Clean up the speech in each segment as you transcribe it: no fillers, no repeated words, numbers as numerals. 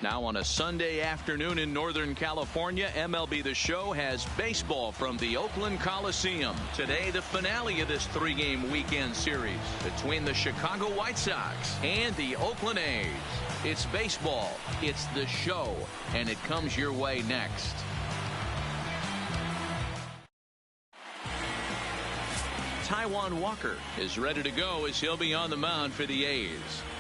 Now on a Sunday afternoon in Northern California, MLB The Show has baseball from the Oakland Coliseum. Today, the finale of this three-game weekend series between the Chicago White Sox and the Oakland A's. It's baseball, it's The Show, and it comes your way next. Taijuan Walker is ready to go as he'll be on the mound for the A's.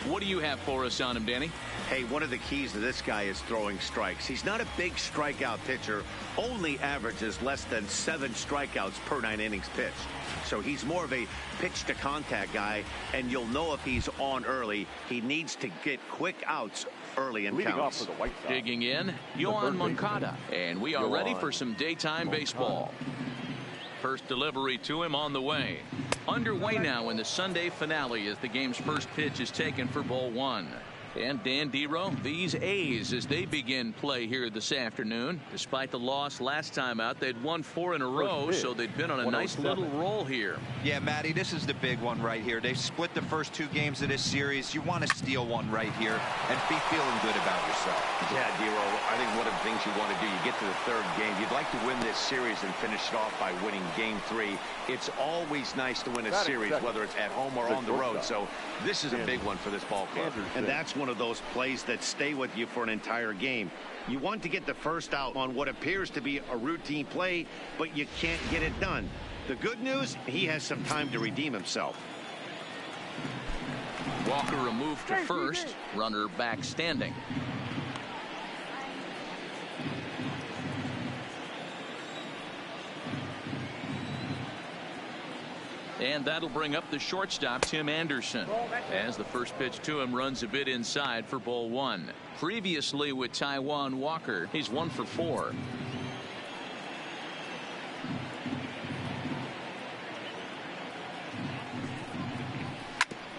What do you have for us on him, Danny? Hey, one of the keys to this guy is throwing strikes. He's not a big strikeout pitcher, only averages less than 7 strikeouts per 9 innings pitched. So he's more of a pitch to contact guy, and you'll know if he's on early. He needs to get quick outs early in counts. Digging in, Yoan Moncada, and we are ready for some daytime baseball. First delivery to him on the way. Underway now in the Sunday finale as the game's first pitch is taken for ball 1. And Dan Dero, these A's as they begin play here this afternoon. Despite the loss last time out, they'd won 4 in a row, so they've been on a nice little roll here. Yeah, Matty, this is the big one right here. They've split the first 2 games of this series. You want to steal one right here and be feeling good about yourself. Yeah, Dero, I think one of the things you want to do, you get to the 3rd game, you'd like to win this series and finish it off by winning game 3. It's always nice to win a series, whether it's at home or on the road. So this is a big one for this ball club. And that's one of those plays that stay with you for an entire game. You want to get the first out on what appears to be a routine play, but you can't get it done. The good news, he has some time to redeem himself. Walker removed to first, runner back standing. And that'll bring up the shortstop, Tim Anderson, as the first pitch to him runs a bit inside for ball 1. Previously with Taijuan Walker, he's 1 for 4.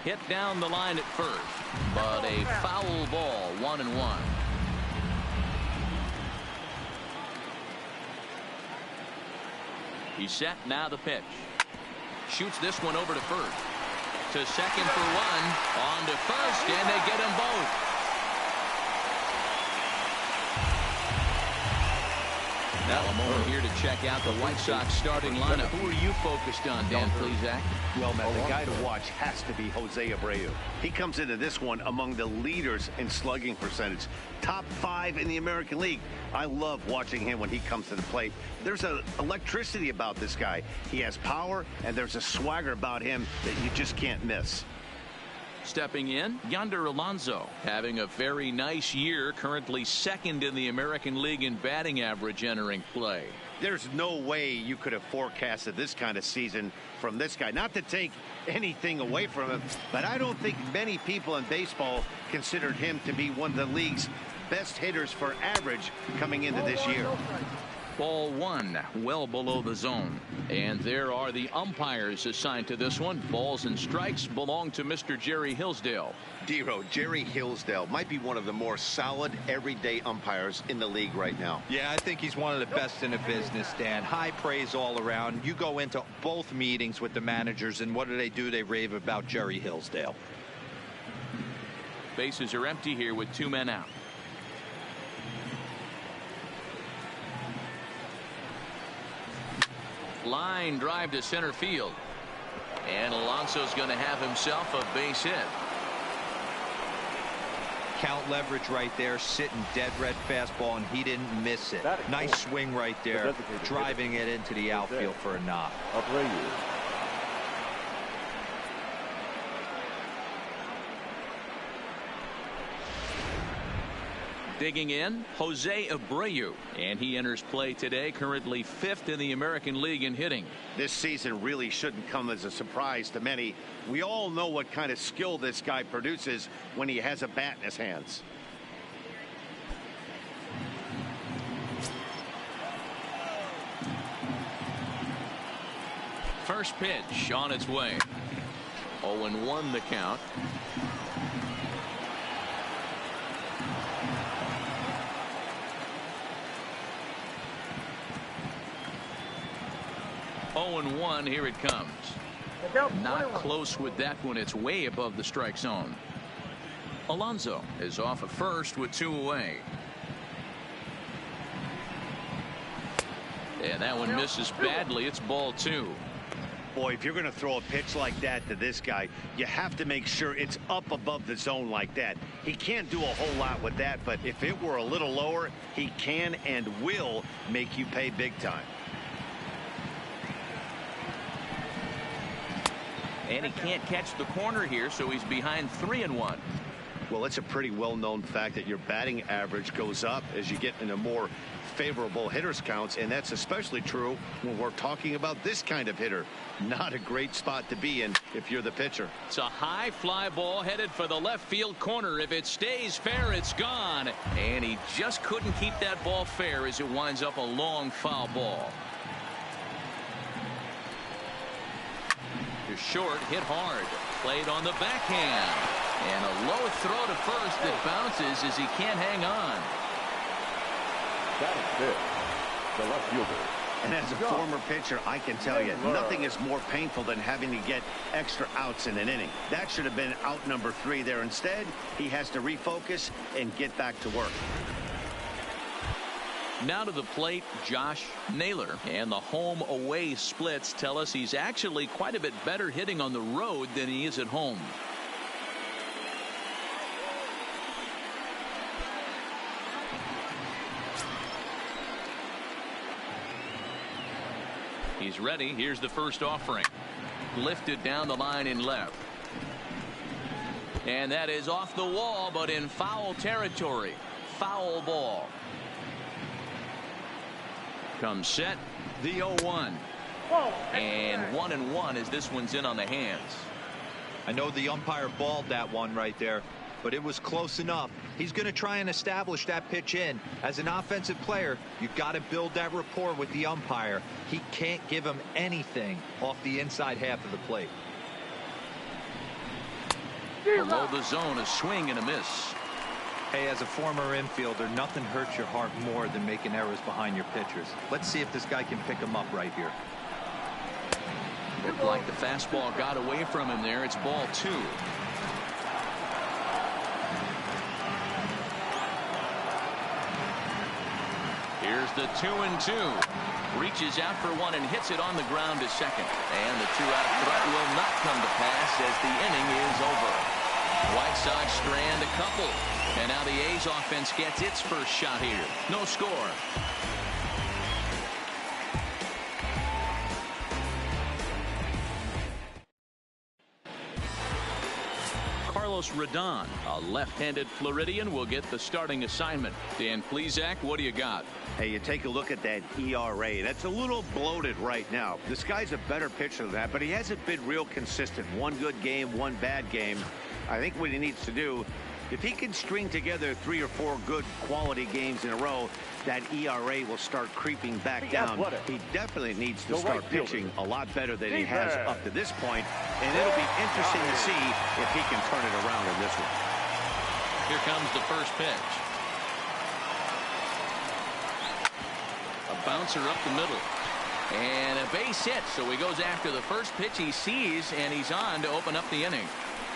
Hit down the line at first, but a foul ball, 1-1. He's set, now the pitch. Shoots this one over to first. To second for 1. On to first, and they get them both. Now a moment here to check out the White Sox starting lineup. Who are you focused on, Dan Plesac? Well, Matt, the guy to watch has to be Jose Abreu. He comes into this one among the leaders in slugging percentage. Top 5 in the American League. I love watching him when he comes to the plate. There's an electricity about this guy. He has power, and there's a swagger about him that you just can't miss. Stepping in, Yonder Alonso, having a very nice year, currently 2nd in the American League in batting average entering play. There's no way you could have forecasted this kind of season from this guy. Not to take anything away from him, but I don't think many people in baseball considered him to be one of the league's best hitters for average coming into this year. Ball 1, well below the zone. And there are the umpires assigned to this one. Balls and strikes belong to Mr. Jerry Hillsdale. Dero, Jerry Hillsdale might be one of the more solid everyday umpires in the league right now. Yeah, I think he's one of the best in the business, Dan. High praise all around. You go into both meetings with the managers, and what do? They rave about Jerry Hillsdale. Bases are empty here with 2 men out. Line drive to center field. And Alonso's going to have himself a base hit. Count leverage right there, sitting dead red fastball, and he didn't miss it. Nice swing right there, driving it into the outfield for a knock. Digging in, Jose Abreu, and he enters play today, currently 5th in the American League in hitting. This season really shouldn't come as a surprise to many. We all know what kind of skill this guy produces when he has a bat in his hands. First pitch on its way. 0-1 the count. 0-1. Here it comes. Not close with that one. It's way above the strike zone. Alonso is off at first with 2 away. And that one misses badly. It's ball 2. Boy, if you're going to throw a pitch like that to this guy, you have to make sure it's up above the zone like that. He can't do a whole lot with that, but if it were a little lower, he can and will make you pay big time. And he can't catch the corner here, so he's behind 3-1. Well, it's a pretty well-known fact that your batting average goes up as you get into more favorable hitters counts, and that's especially true when we're talking about this kind of hitter. Not a great spot to be in if you're the pitcher. It's a high fly ball headed for the left field corner. If it stays fair, it's gone. And he just couldn't keep that ball fair as it winds up a long foul ball. To short, hit hard, played on the backhand, and a low throw to first that bounces as he can't hang on. That is it. The left fielder. And as a former pitcher, I can tell you, nothing is more painful than having to get extra outs in an inning. That should have been out number 3 there. Instead, he has to refocus and get back to work. Now to the plate, Josh Naylor. And the home-away splits tell us he's actually quite a bit better hitting on the road than he is at home. He's ready. Here's the first offering. Lifted down the line in left. And that is off the wall, but in foul territory. Foul ball. Comes set. The 0-1. And 1-1 as this one's in on the hands. I know the umpire balled that one right there, but it was close enough. He's going to try and establish that pitch in. As an offensive player, you've got to build that rapport with the umpire. He can't give him anything off the inside half of the plate. Below the zone, a swing and a miss. Hey, as a former infielder, nothing hurts your heart more than making errors behind your pitchers. Let's see if this guy can pick him up right here. Looked like the fastball got away from him there. It's ball 2. Here's the 2-2. Reaches out for one and hits it on the ground to second. And the 2-out threat will not come to pass as the inning is over. White Sox strand a couple. And now the A's offense gets its first shot here. No score. Carlos Rodon, a left-handed Floridian, will get the starting assignment. Dan Plesac, what do you got? Hey, you take a look at that ERA. That's a little bloated right now. This guy's a better pitcher than that, but he hasn't been real consistent. One good game, one bad game. I think what he needs to do, if he can string together 3 or 4 good quality games in a row, that ERA will start creeping back down. He definitely needs to start pitching a lot better than he has up to this point, and it'll be interesting to see if he can turn it around in this one. Here comes the first pitch. A bouncer up the middle. And a base hit, so he goes after the first pitch he sees, and he's on to open up the inning.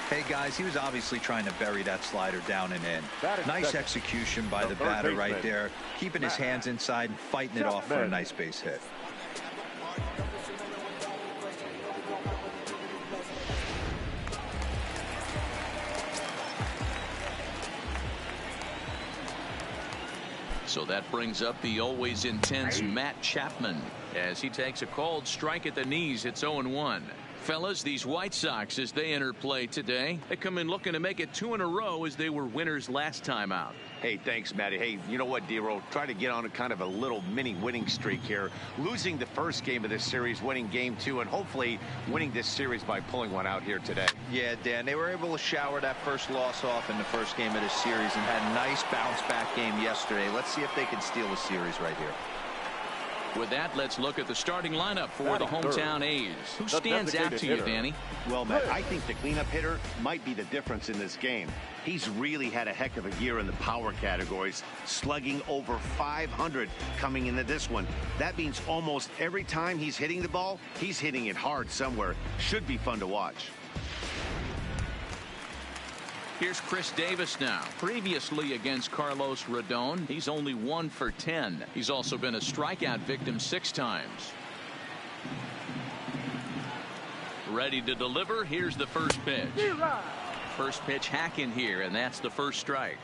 Hey, guys, he was obviously trying to bury that slider down and in. Nice execution by the batter right there, keeping his hands inside and fighting it off for a nice base hit. So that brings up the always intense Matt Chapman as he takes a called strike at the knees. It's 0-1. Fellas, these White Sox, as they enter play today, they come in looking to make it 2 in a row as they were winners last time out. Hey, thanks, Matty. Hey, you know what, D-Roll? Try to get on a kind of a little mini winning streak here. Losing the first game of this series, winning game 2, and hopefully winning this series by pulling one out here today. Yeah, Dan, they were able to shower that first loss off in the first game of this series and had a nice bounce-back game yesterday. Let's see if they can steal the series right here. With that, let's look at the starting lineup for the hometown A's. Who stands out to you, Danny? Well, Matt, I think the cleanup hitter might be the difference in this game. He's really had a heck of a year in the power categories, slugging over 500 coming into this one. That means almost every time he's hitting the ball, he's hitting it hard somewhere. Should be fun to watch. Here's Chris Davis now. Previously against Carlos Rodon, he's only 1 for 10. He's also been a strikeout victim 6 times. Ready to deliver. Here's the first pitch. First pitch hack in here, and that's the first strike.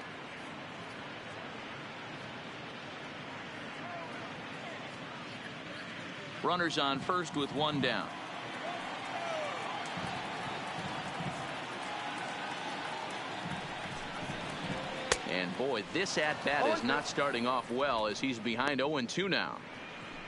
Runners on first with 1 down. And boy, this at-bat is not starting off well as he's behind 0-2 now.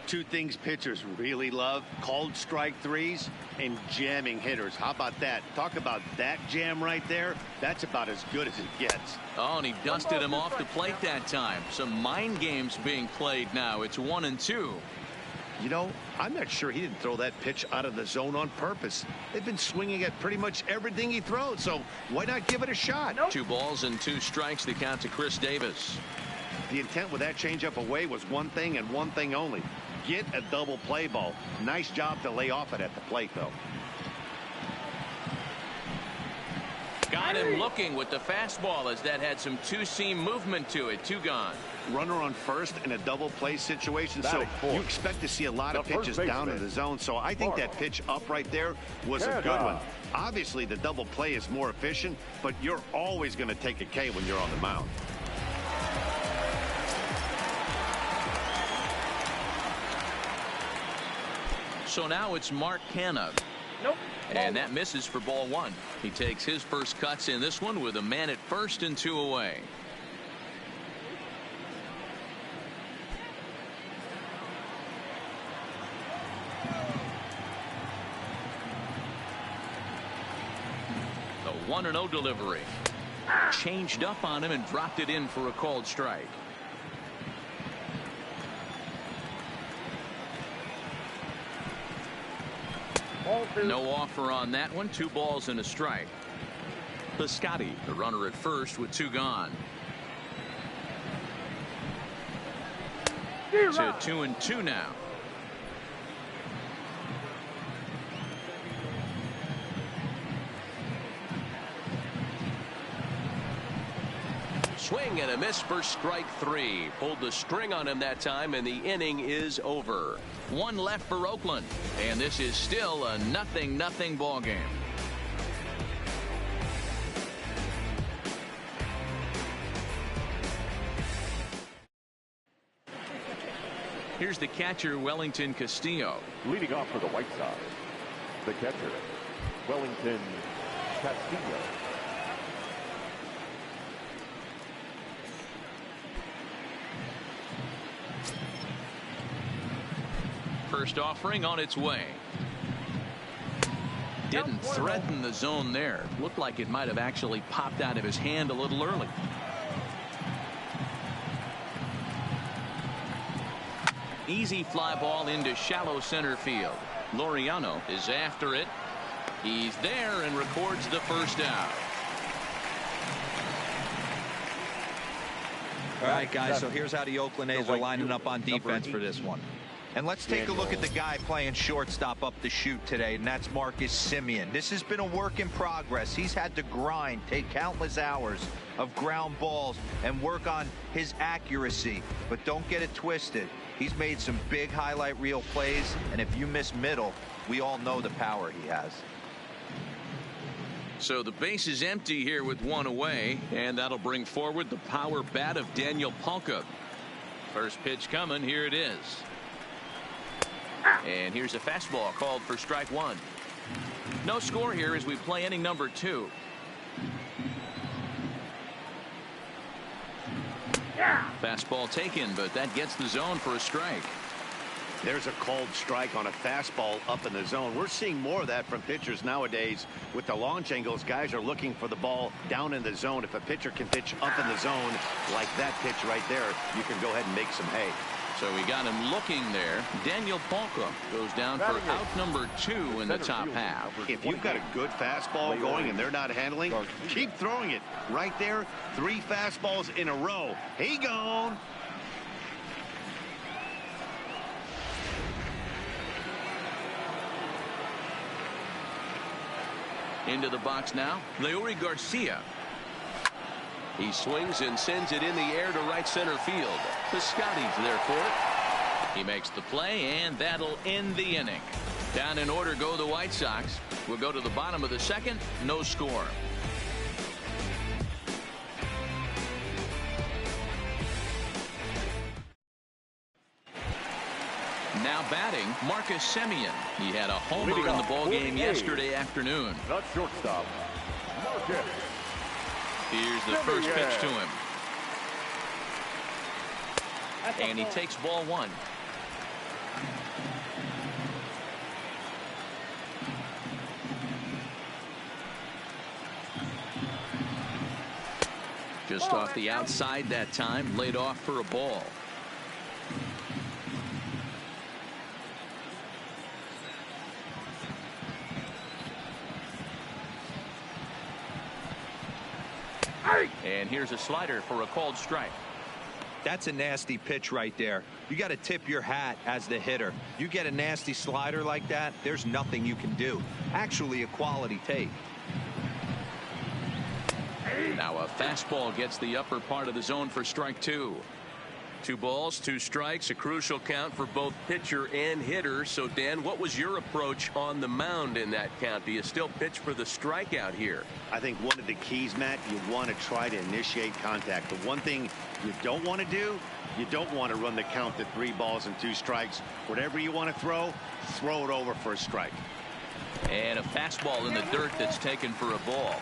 2 things pitchers really love: called strike threes and jamming hitters. How about that? Talk about that jam right there. That's about as good as it gets. Oh, and he dusted him off the plate that time. Some mind games being played now. It's 1-2. You know, I'm not sure he didn't throw that pitch out of the zone on purpose. They've been swinging at pretty much everything he throws, so why not give it a shot? 2 balls and 2 strikes, the count to Chris Davis. The intent with that changeup away was one thing and one thing only: get a double play ball. Nice job to lay off it at the plate, though. Got him looking with the fastball as that had some 2-seam movement to it. 2 gone. Runner on first in a double play situation, so you expect to see a lot of pitches down in the zone. So I think that pitch up right there was a good one. Obviously, the double play is more efficient, but you're always going to take a K when you're on the mound. So now it's Mark Canha. And that misses for ball 1. He takes his first cuts in this one with a man at first and 2 away. The 1-0 delivery. Changed up on him and dropped it in for a called strike. No offer on that one. 2 balls and a strike. Piscotty, the runner at first with 2 gone. To 2-2 now. Swing and a miss for strike 3. Pulled the string on him that time, and the inning is over. 1 left for Oakland, and this is still a 0-0 ball game. Here's the catcher, Wellington Castillo. Leading off for the White Sox, the catcher, Wellington Castillo. First offering on its way. Didn't threaten the zone there. Looked like it might have actually popped out of his hand a little early. Easy fly ball into shallow center field. Laureano is after it. He's there and records the first out. All right, guys, so here's how the Oakland A's are lining up on defense for this one. And let's take a look at the guy playing shortstop up the chute today, and that's Marcus Semien. This has been a work in progress. He's had to grind, take countless hours of ground balls, and work on his accuracy. But don't get it twisted. He's made some big highlight reel plays, and if you miss middle, we all know the power he has. So the base is empty here with 1 away, and that'll bring forward the power bat of Daniel Palka. First pitch coming. Here it is. And here's a fastball called for strike 1. No score here as we play inning number 2. Fastball taken, but that gets the zone for a strike. There's a called strike on a fastball up in the zone. We're seeing more of that from pitchers nowadays. With the launch angles, guys are looking for the ball down in the zone. If a pitcher can pitch up in the zone like that pitch right there, you can go ahead and make some hay. So we got him looking there. Daniel Palka goes down for out number 2 in the top half. If you've got a good fastball going and they're not handling, keep throwing it. Right there, 3 fastballs in a row. He gone. Into the box now, Leury Garcia. He swings and sends it in the air to right center field. The Scotties there for it. He makes the play, and that'll end the inning. Down in order go the White Sox. We'll go to the bottom of the second. No score. Now batting, Marcus Semien. He had a homer in the ballgame yesterday afternoon. The shortstop, Marcus. Here's the first pitch to him. And he takes ball 1. Just off the outside that time, laid off for a ball. And here's a slider for a called strike. That's a nasty pitch right there. You got to tip your hat as the hitter. You get a nasty slider like that, there's nothing you can do. Actually a quality take. Now a fastball gets the upper part of the zone for strike 2. 2 balls, 2 strikes, a crucial count for both pitcher and hitter. So, Dan, what was your approach on the mound in that count? Do you still pitch for the strikeout here? I think one of the keys, Matt, you want to try to initiate contact. The one thing you don't want to do, you don't want to run the count to 3 balls and 2 strikes. Whatever you want to throw it over for a strike. And a fastball in the dirt that's taken for a ball.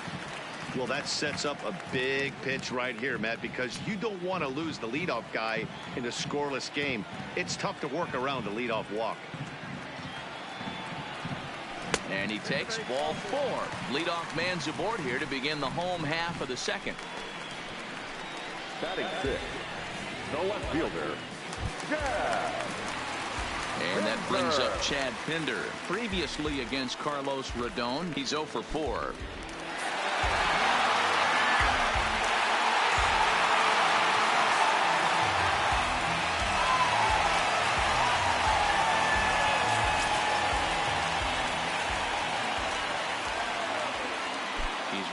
Well, that sets up a big pitch right here, Matt, because you don't want to lose the leadoff guy in a scoreless game. It's tough to work around a leadoff walk. And he takes ball 4. Leadoff man's aboard here to begin the home half of the second. Batting 6, the left fielder, Chad. And that brings up Chad Pinder. Previously against Carlos Rodon, he's 0 for 4.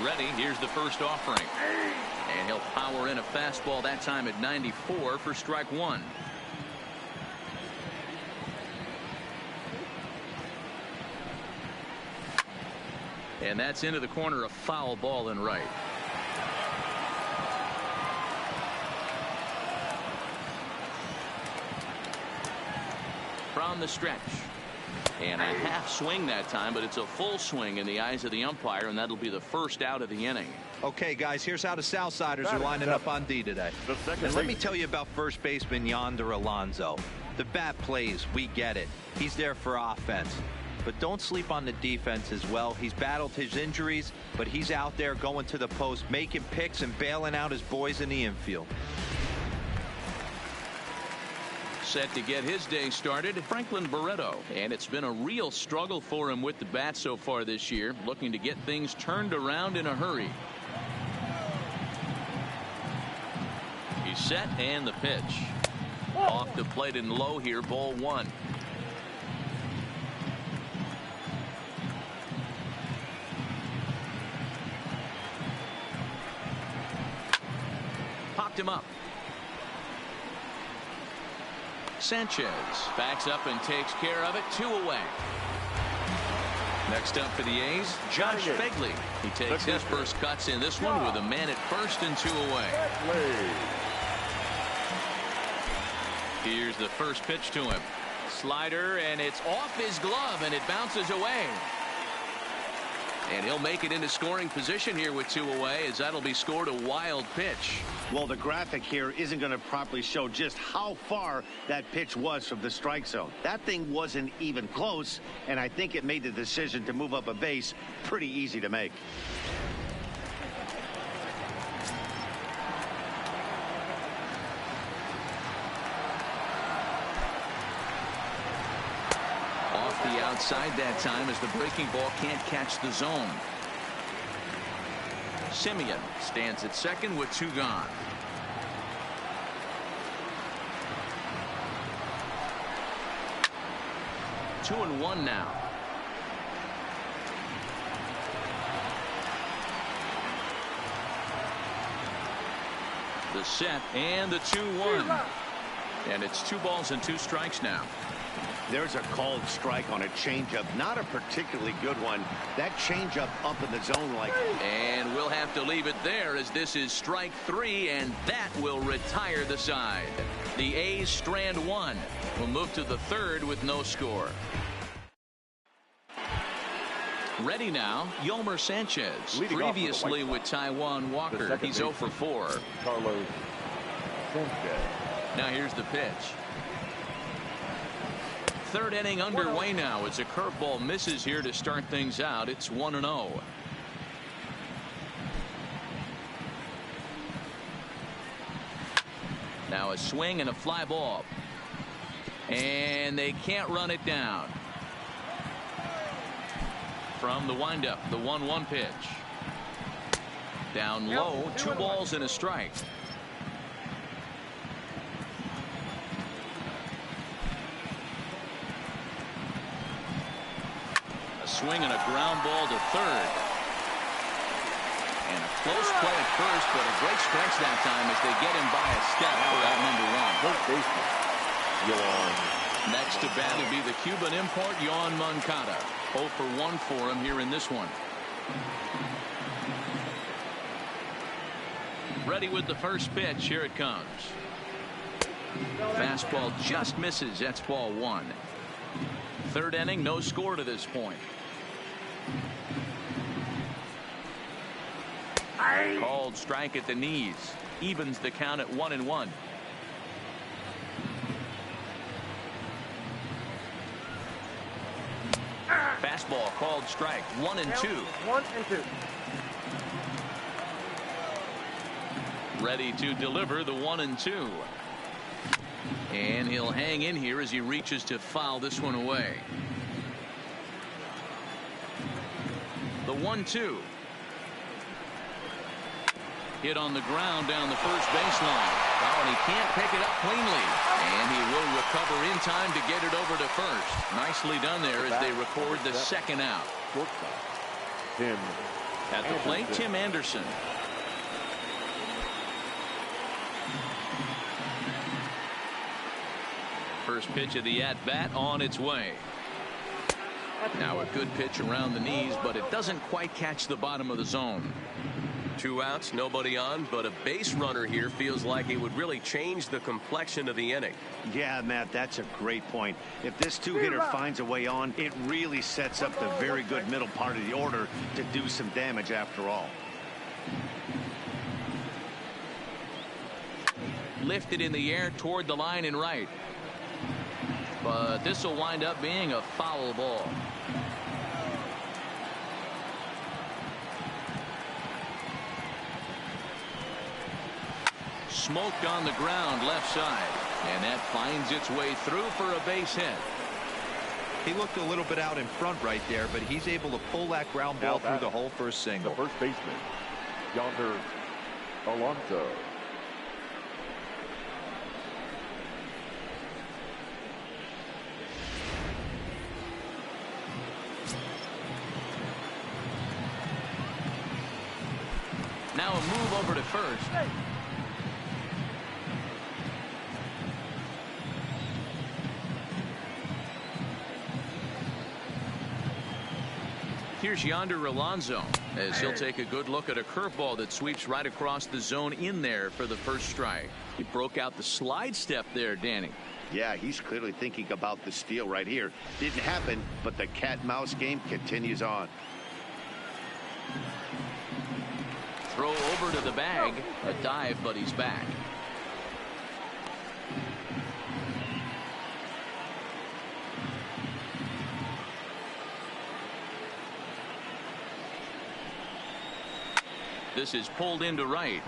Ready. Here's the first offering. And he'll power in a fastball that time at 94 for strike 1. And that's into the corner, a foul ball in right. From the stretch. And a half swing that time, but it's a full swing in the eyes of the umpire, and that'll be the first out of the inning. Okay, guys, here's how the Southsiders are lining up on D today. And let me tell you about first baseman Yonder Alonso. The bat plays, we get it. He's there for offense. But don't sleep on the defense as well. He's battled his injuries, but he's out there going to the post, making picks and bailing out his boys in the infield. Set to get his day started, Franklin Barreto, and it's been a real struggle for him with the bat so far this year, looking to get things turned around in a hurry. He's set, and the pitch off the plate and low here, ball 1. Popped him up. Sanchez backs up and takes care of it. 2 away. Next up for the A's, Josh Begley. He takes his first cuts in this one with a man at first and 2 away. Here's the first pitch to him. Slider, and it's off his glove, and it bounces away. And he'll make it into scoring position here with 2 away, as that'll be scored a wild pitch. Well, the graphic here isn't going to properly show just how far that pitch was from the strike zone. That thing wasn't even close, and I think it made the decision to move up a base pretty easy to make. outside that time as the breaking ball can't catch the zone. Simeon stands at second with 2 gone. Two and one now. The set and the 2-1. And it's 2 balls and 2 strikes now. There's a called strike on a changeup, not a particularly good one. That changeup up in the zone like. And we'll have to leave it there as this is strike 3, and that will retire the side. The A's strand 1. We'll move to the 3rd with no score. Ready now, Yolmer Sanchez. Leading Previously with Taijuan Walker. He's 0 for 4. Carlos Sanchez. Now here's the pitch. 3rd inning underway now as a curveball misses here to start things out. It's 1-0. Now a swing and a fly ball. And they can't run it down. From the windup, the 1-1 pitch. Down low, 2 balls and a strike. A swing and a ground ball to 3rd. And a close play at first, but a great stretch that time as they get him by a step for out number 1. First baseman, Yoan. Next to bat will be the Cuban import, Yoan Moncada. 0 for 1 for him here in this one. Ready with the first pitch. Here it comes. Fastball just misses. That's ball 1. 3rd inning, no score to this point. Called strike at the knees. Evens the count at 1-1. Fastball called strike. 1-2. 1-2. Ready to deliver the 1-2. And he'll hang in here as he reaches to foul this one away. The 1-2. Hit on the ground down the first baseline. Oh, and he can't pick it up cleanly. And he will recover in time to get it over to first. Nicely done there as they record the 2nd out. Tim At the plate, Anderson. Tim Anderson. First pitch of the at-bat on its way. Now a good pitch around the knees, but it doesn't quite catch the bottom of the zone. 2 outs, nobody on, but a base runner here feels like it would really change the complexion of the inning. Yeah, Matt, that's a great point. If this 2-hitter finds a way on, it really sets up the very good middle part of the order to do some damage after all. Lifted in the air toward the line and right. But this will wind up being a foul ball. Smoked on the ground left side, and that finds its way through for a base hit. He looked a little bit out in front right there, but he's able to pull that ground ball through the hole for a single. The first baseman, Yonder Alonso. Now a move over to first. Here's Yonder Alonso as he'll take a good look at a curveball that sweeps right across the zone in there for the first strike. He broke out the slide step there, Danny. Yeah, he's clearly thinking about the steal right here. Didn't happen, but the cat-mouse game continues on. Throw over to the bag. A dive, but he's back. This is pulled into right.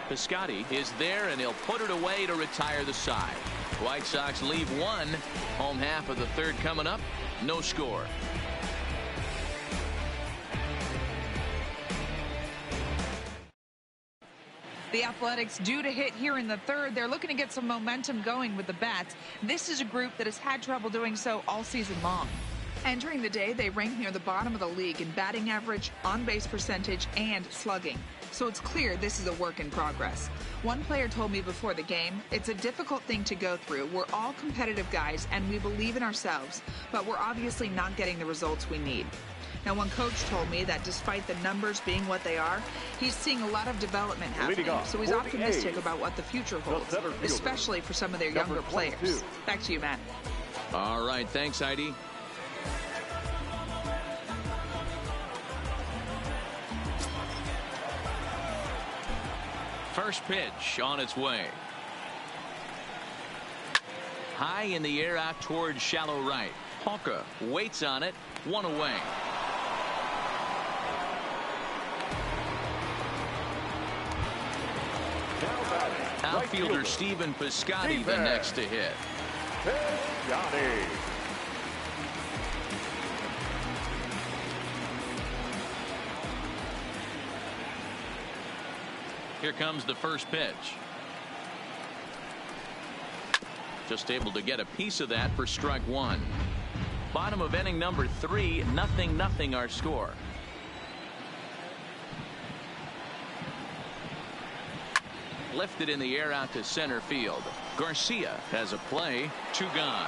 Piscotty is there, and he'll put it away to retire the side. White Sox leave 1. Home half of the 3rd coming up no score. The Athletics due to hit here in the third. They're looking to get some momentum going with the bats. This is a group that has had trouble doing so all season long. Entering the day, they rank near the bottom of the league in batting average, on-base percentage, and slugging. So it's clear this is a work in progress. One player told me before the game, it's a difficult thing to go through. We're all competitive guys, and we believe in ourselves, but we're obviously not getting the results we need. Now, one coach told me that despite the numbers being what they are, he's seeing a lot of development happening, so he's optimistic about what the future holds, especially for some of their younger players. Back to you, Matt. All right, thanks, Heidi. First pitch on its way. High in the air out towards shallow right. Hawker waits on it. One away. Outfielder Stephen Piscotty the next to hit. Here comes the first pitch. Just able to get a piece of that for strike one. Bottom of inning number 3, 0-0 our score. Lifted in the air out to center field. Garcia has a play. 2 gone.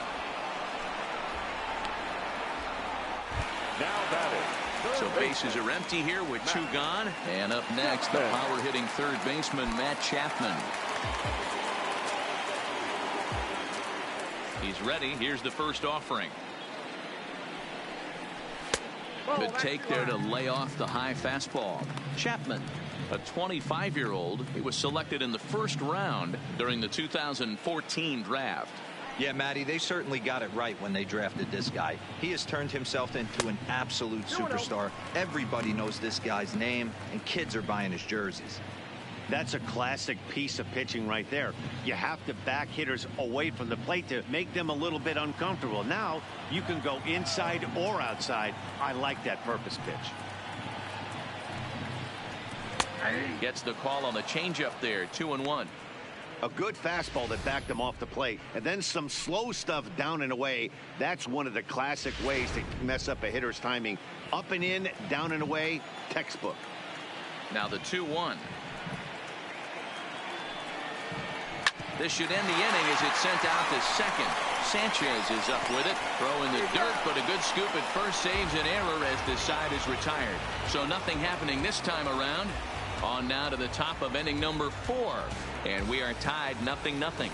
Now batting. So bases are empty here with 2 gone. And up next, the power hitting third baseman Matt Chapman. He's ready. Here's the first offering. Good take there to lay off the high fastball. Chapman, a 25-year-old, he was selected in the first round during the 2014 draft. Yeah, Matty, they certainly got it right when they drafted this guy. He has turned himself into an absolute superstar. Everybody knows this guy's name, and kids are buying his jerseys. That's a classic piece of pitching right there. You have to back hitters away from the plate to make them a little bit uncomfortable. Now you can go inside or outside. I like that purpose pitch. Gets the call on the changeup there. 2-1. A good fastball that backed him off the plate, and then some slow stuff down and away. That's one of the classic ways to mess up a hitter's timing. Up and in, down and away, textbook. Now the 2-1. This should end the inning as it's sent out to second. Sanchez is up with it. Throw in the dirt, but a good scoop at first saves an error as the side is retired. So nothing happening this time around. On now to the top of inning number 4. And we are tied 0-0.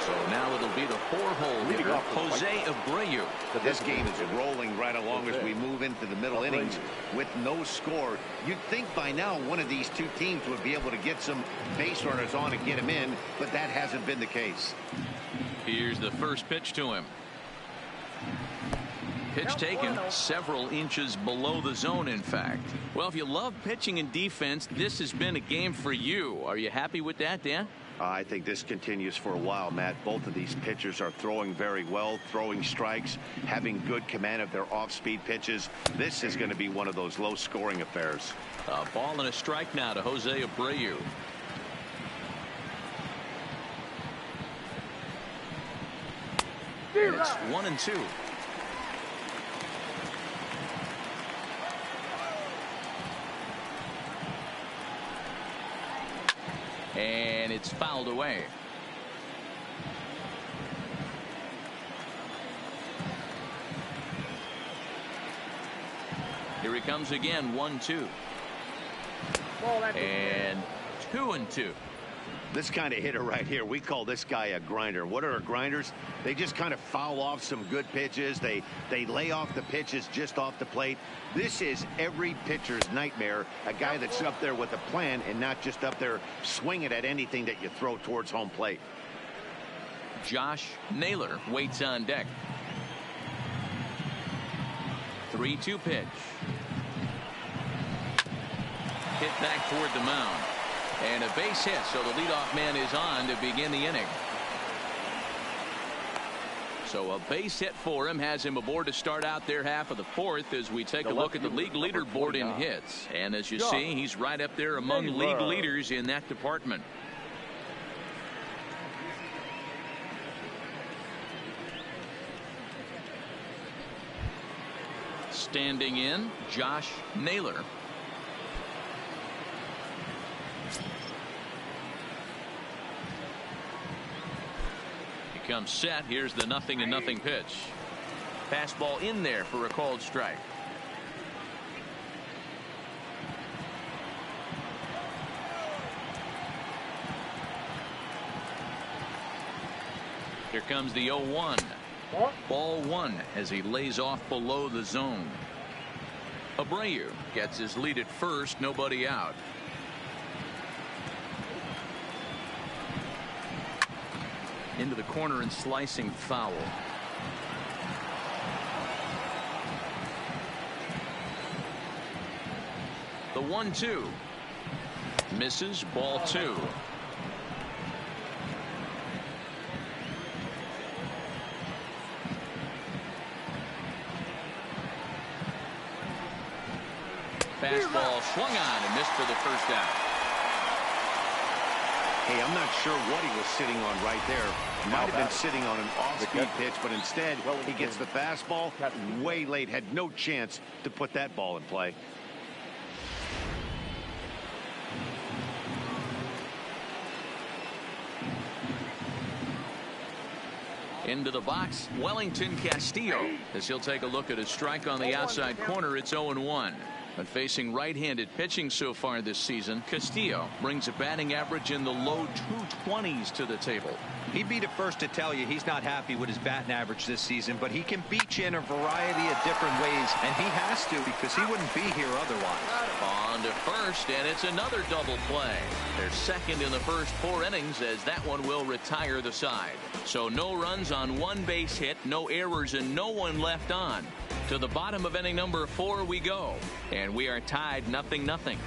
So now it'll be the 4-hole hitter, Jose Abreu. This game is rolling right along as we move into the middle innings with no score. You'd think by now one of these two teams would be able to get some base runners on and get him in, but that hasn't been the case. Here's the first pitch to him. Pitch taken several inches below the zone, in fact. Well, if you love pitching and defense, this has been a game for you. Are you happy with that, Dan? I think this continues for a while, Matt. Both of these pitchers are throwing very well, throwing strikes, having good command of their off-speed pitches. This is going to be one of those low-scoring affairs. A ball and a strike now to Jose Abreu. And it's 1-2. And it's fouled away. Here he comes again. 1-2. And 2-2. This kind of hitter right here, we call this guy a grinder. What are grinders? They just kind of foul off some good pitches. They lay off the pitches just off the plate. This is every pitcher's nightmare, a guy that's up there with a plan and not just up there swinging at anything that you throw towards home plate. Josh Naylor waits on deck. 3-2 pitch. Hit back toward the mound. And a base hit, so the leadoff man is on to begin the inning. So a base hit for him has him aboard to start out their half of the fourth as we take a look at the league leaderboard in hits. And as you see, he's right up there among league leaders in that department. Standing in, Josh Naylor. He comes set. Here's the 0-0 pitch. Fastball in there for a called strike. Here comes the 0-1. Ball one as he lays off below the zone. Abreu gets his lead at first, nobody out. Into the corner and slicing foul. The 1-2 misses, ball two. Fastball swung on and missed for the first out. Hey, I'm not sure what he was sitting on right there. Might have been sitting on an off-speed pitch, but instead he gets the fastball way late. Had no chance to put that ball in play. Into the box, Wellington Castillo, as he'll take a look at a strike on the outside corner. It's 0-1. But facing right-handed pitching so far this season, Castillo brings a batting average in the low 220s to the table. He'd be the first to tell you he's not happy with his batting average this season, but he can beat you in a variety of different ways, and he has to because he wouldn't be here otherwise. On to first, and it's another double play. They're second in the first 4 innings as that one will retire the side. So no runs on one base hit, no errors, and no one left on. To the bottom of inning number 4 we go, and we are tied 0-0.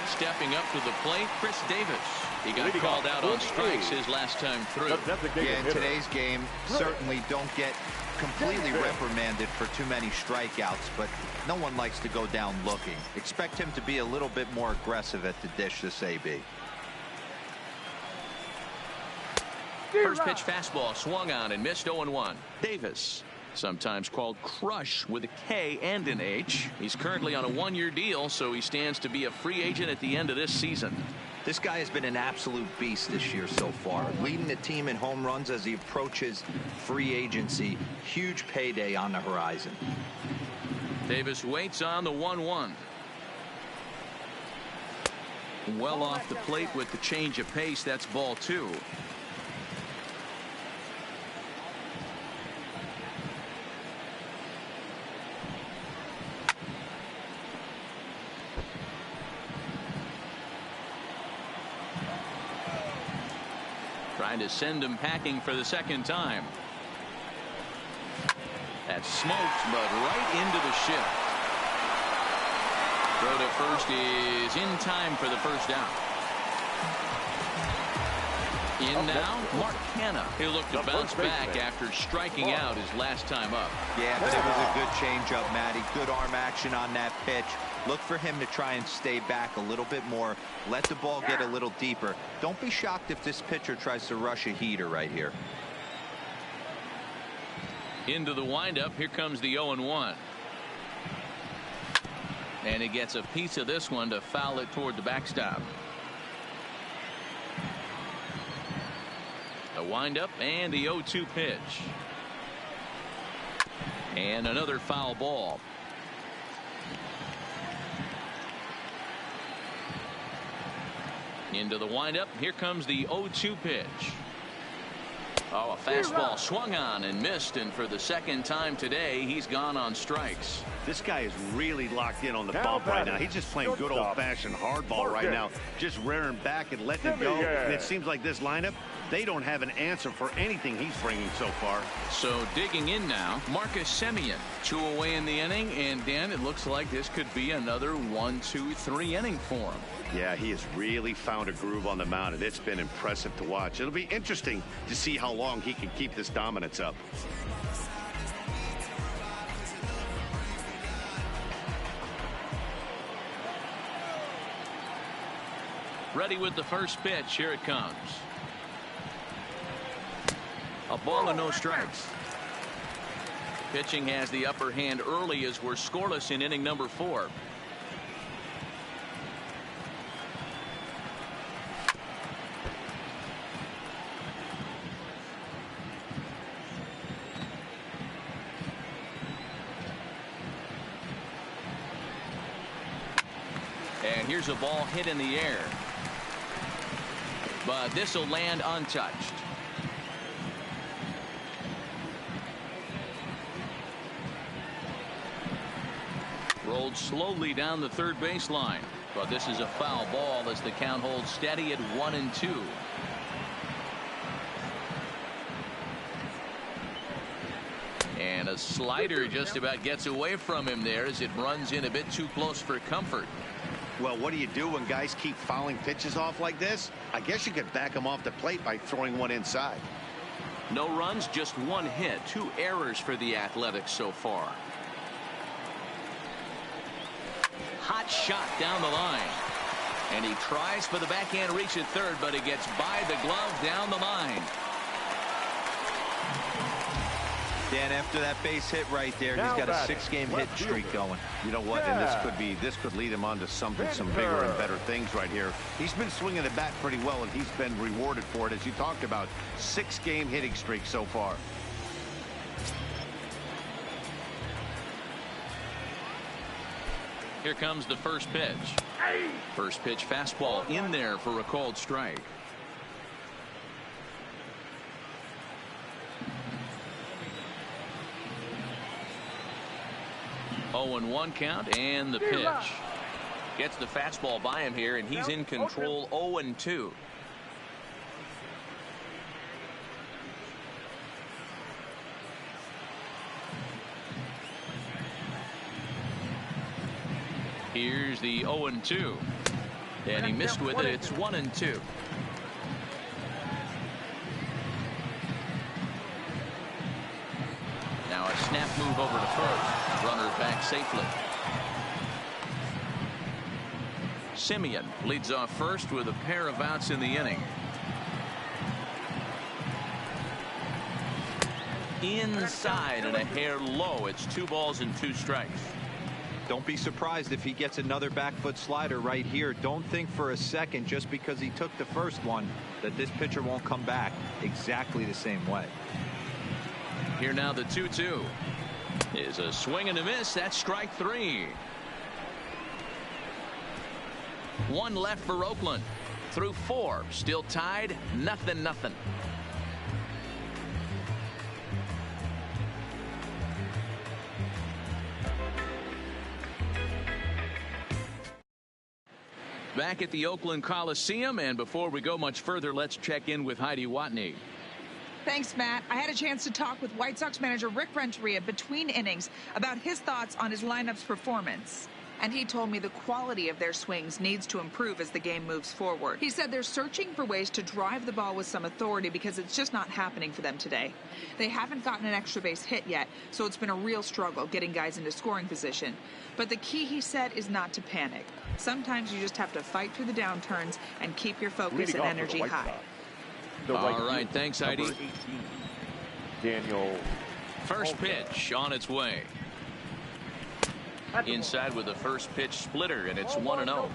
Stepping up to the plate, Chris Davis. He got called out on strikes his last time through. Yeah, in today's game, certainly don't get completely reprimanded for too many strikeouts, but no one likes to go down looking. Expect him to be a little bit more aggressive at the dish this AB. First pitch fastball swung on and missed. 0-1. Davis, sometimes called Crush with a K and an H. He's currently on a 1-year deal, so he stands to be a free agent at the end of this season. This guy has been an absolute beast this year so far, leading the team in home runs as he approaches free agency. Huge payday on the horizon. Davis waits on the 1-1. Well off the plate with the change of pace. That's ball 2. Trying to send him packing for the second time. That's smoked, but right into the shift. Throw to first is in time for the first out. In now, Mark Hanna. He'll look to bounce back after striking out his last time up. Yeah, but it was a good changeup, Matty. Good arm action on that pitch. Look for him to try and stay back a little bit more. Let the ball get a little deeper. Don't be shocked if this pitcher tries to rush a heater right here. Into the windup. Here comes the 0-1. And he gets a piece of this one to foul it toward the backstop. A windup and the 0-2 pitch. And another foul ball. Into the windup. Here comes the 0-2 pitch. Oh, a fastball swung on and missed, and for the second time today he's gone on strikes. This guy is really locked in on the bump right now. He's just playing good old-fashioned hardball right now, just rearing back and letting it go. And it seems like this lineup, they don't have an answer for anything he's bringing so far. So digging in now, Marcus Semien, 2 away in the inning, and Dan, it looks like this could be another 1-2-3 inning for him. Yeah, he has really found a groove on the mound, and it's been impressive to watch. It'll be interesting to see how long he can keep this dominance up. Ready with the first pitch. Here it comes. A ball and no strikes. Pitching has the upper hand early as we're scoreless in inning number 4. And here's a ball hit in the air. But this will land untouched. Rolled slowly down the third baseline. But this is a foul ball as the count holds steady at 1-2. And a slider just about gets away from him there as it runs in a bit too close for comfort. Well, what do you do when guys keep fouling pitches off like this? I guess you could back them off the plate by throwing one inside. No runs, just 1 hit. 2 errors for the Athletics so far. Hot shot down the line. And he tries for the backhand reach at third, but it gets by the glove down the line. Dan, after that base hit right there, he's got a 6-game hit streak going. You know what? And this could lead him on to some bigger and better things right here. He's been swinging the bat pretty well, and he's been rewarded for it, as you talked about. 6-game hitting streak so far. Here comes the first pitch. First pitch fastball in there for a called strike. 0-1 count, and the pitch. Gets the fastball by him here, and he's in control. 0-2. Here's the 0-2. And he missed with it. It's 1-2. Now a snap move over to first. Runner back safely. Semien leads off first with a pair of outs in the inning. Inside and a hair low. It's 2 balls and 2 strikes. Don't be surprised if he gets another back foot slider right here. Don't think for a second, just because he took the first one, that this pitcher won't come back exactly the same way. Here now the 2-2 is a swing and a miss. That's strike 3. 1 left for Oakland. Through 4, still tied, 0-0. Back at the Oakland Coliseum, and before we go much further, let's check in with Heidi Watney. Thanks, Matt. I had a chance to talk with White Sox manager Rick Renteria between innings about his thoughts on his lineup's performance. And he told me the quality of their swings needs to improve as the game moves forward. He said they're searching for ways to drive the ball with some authority because it's just not happening for them today. They haven't gotten an extra base hit yet, so it's been a real struggle getting guys into scoring position. But the key, he said, is not to panic. Sometimes you just have to fight through the downturns and keep your focus and energy high. All right, thanks, Heidi. 18, Daniel. First pitch on its way. Inside with the first pitch splitter, and it's 1-0.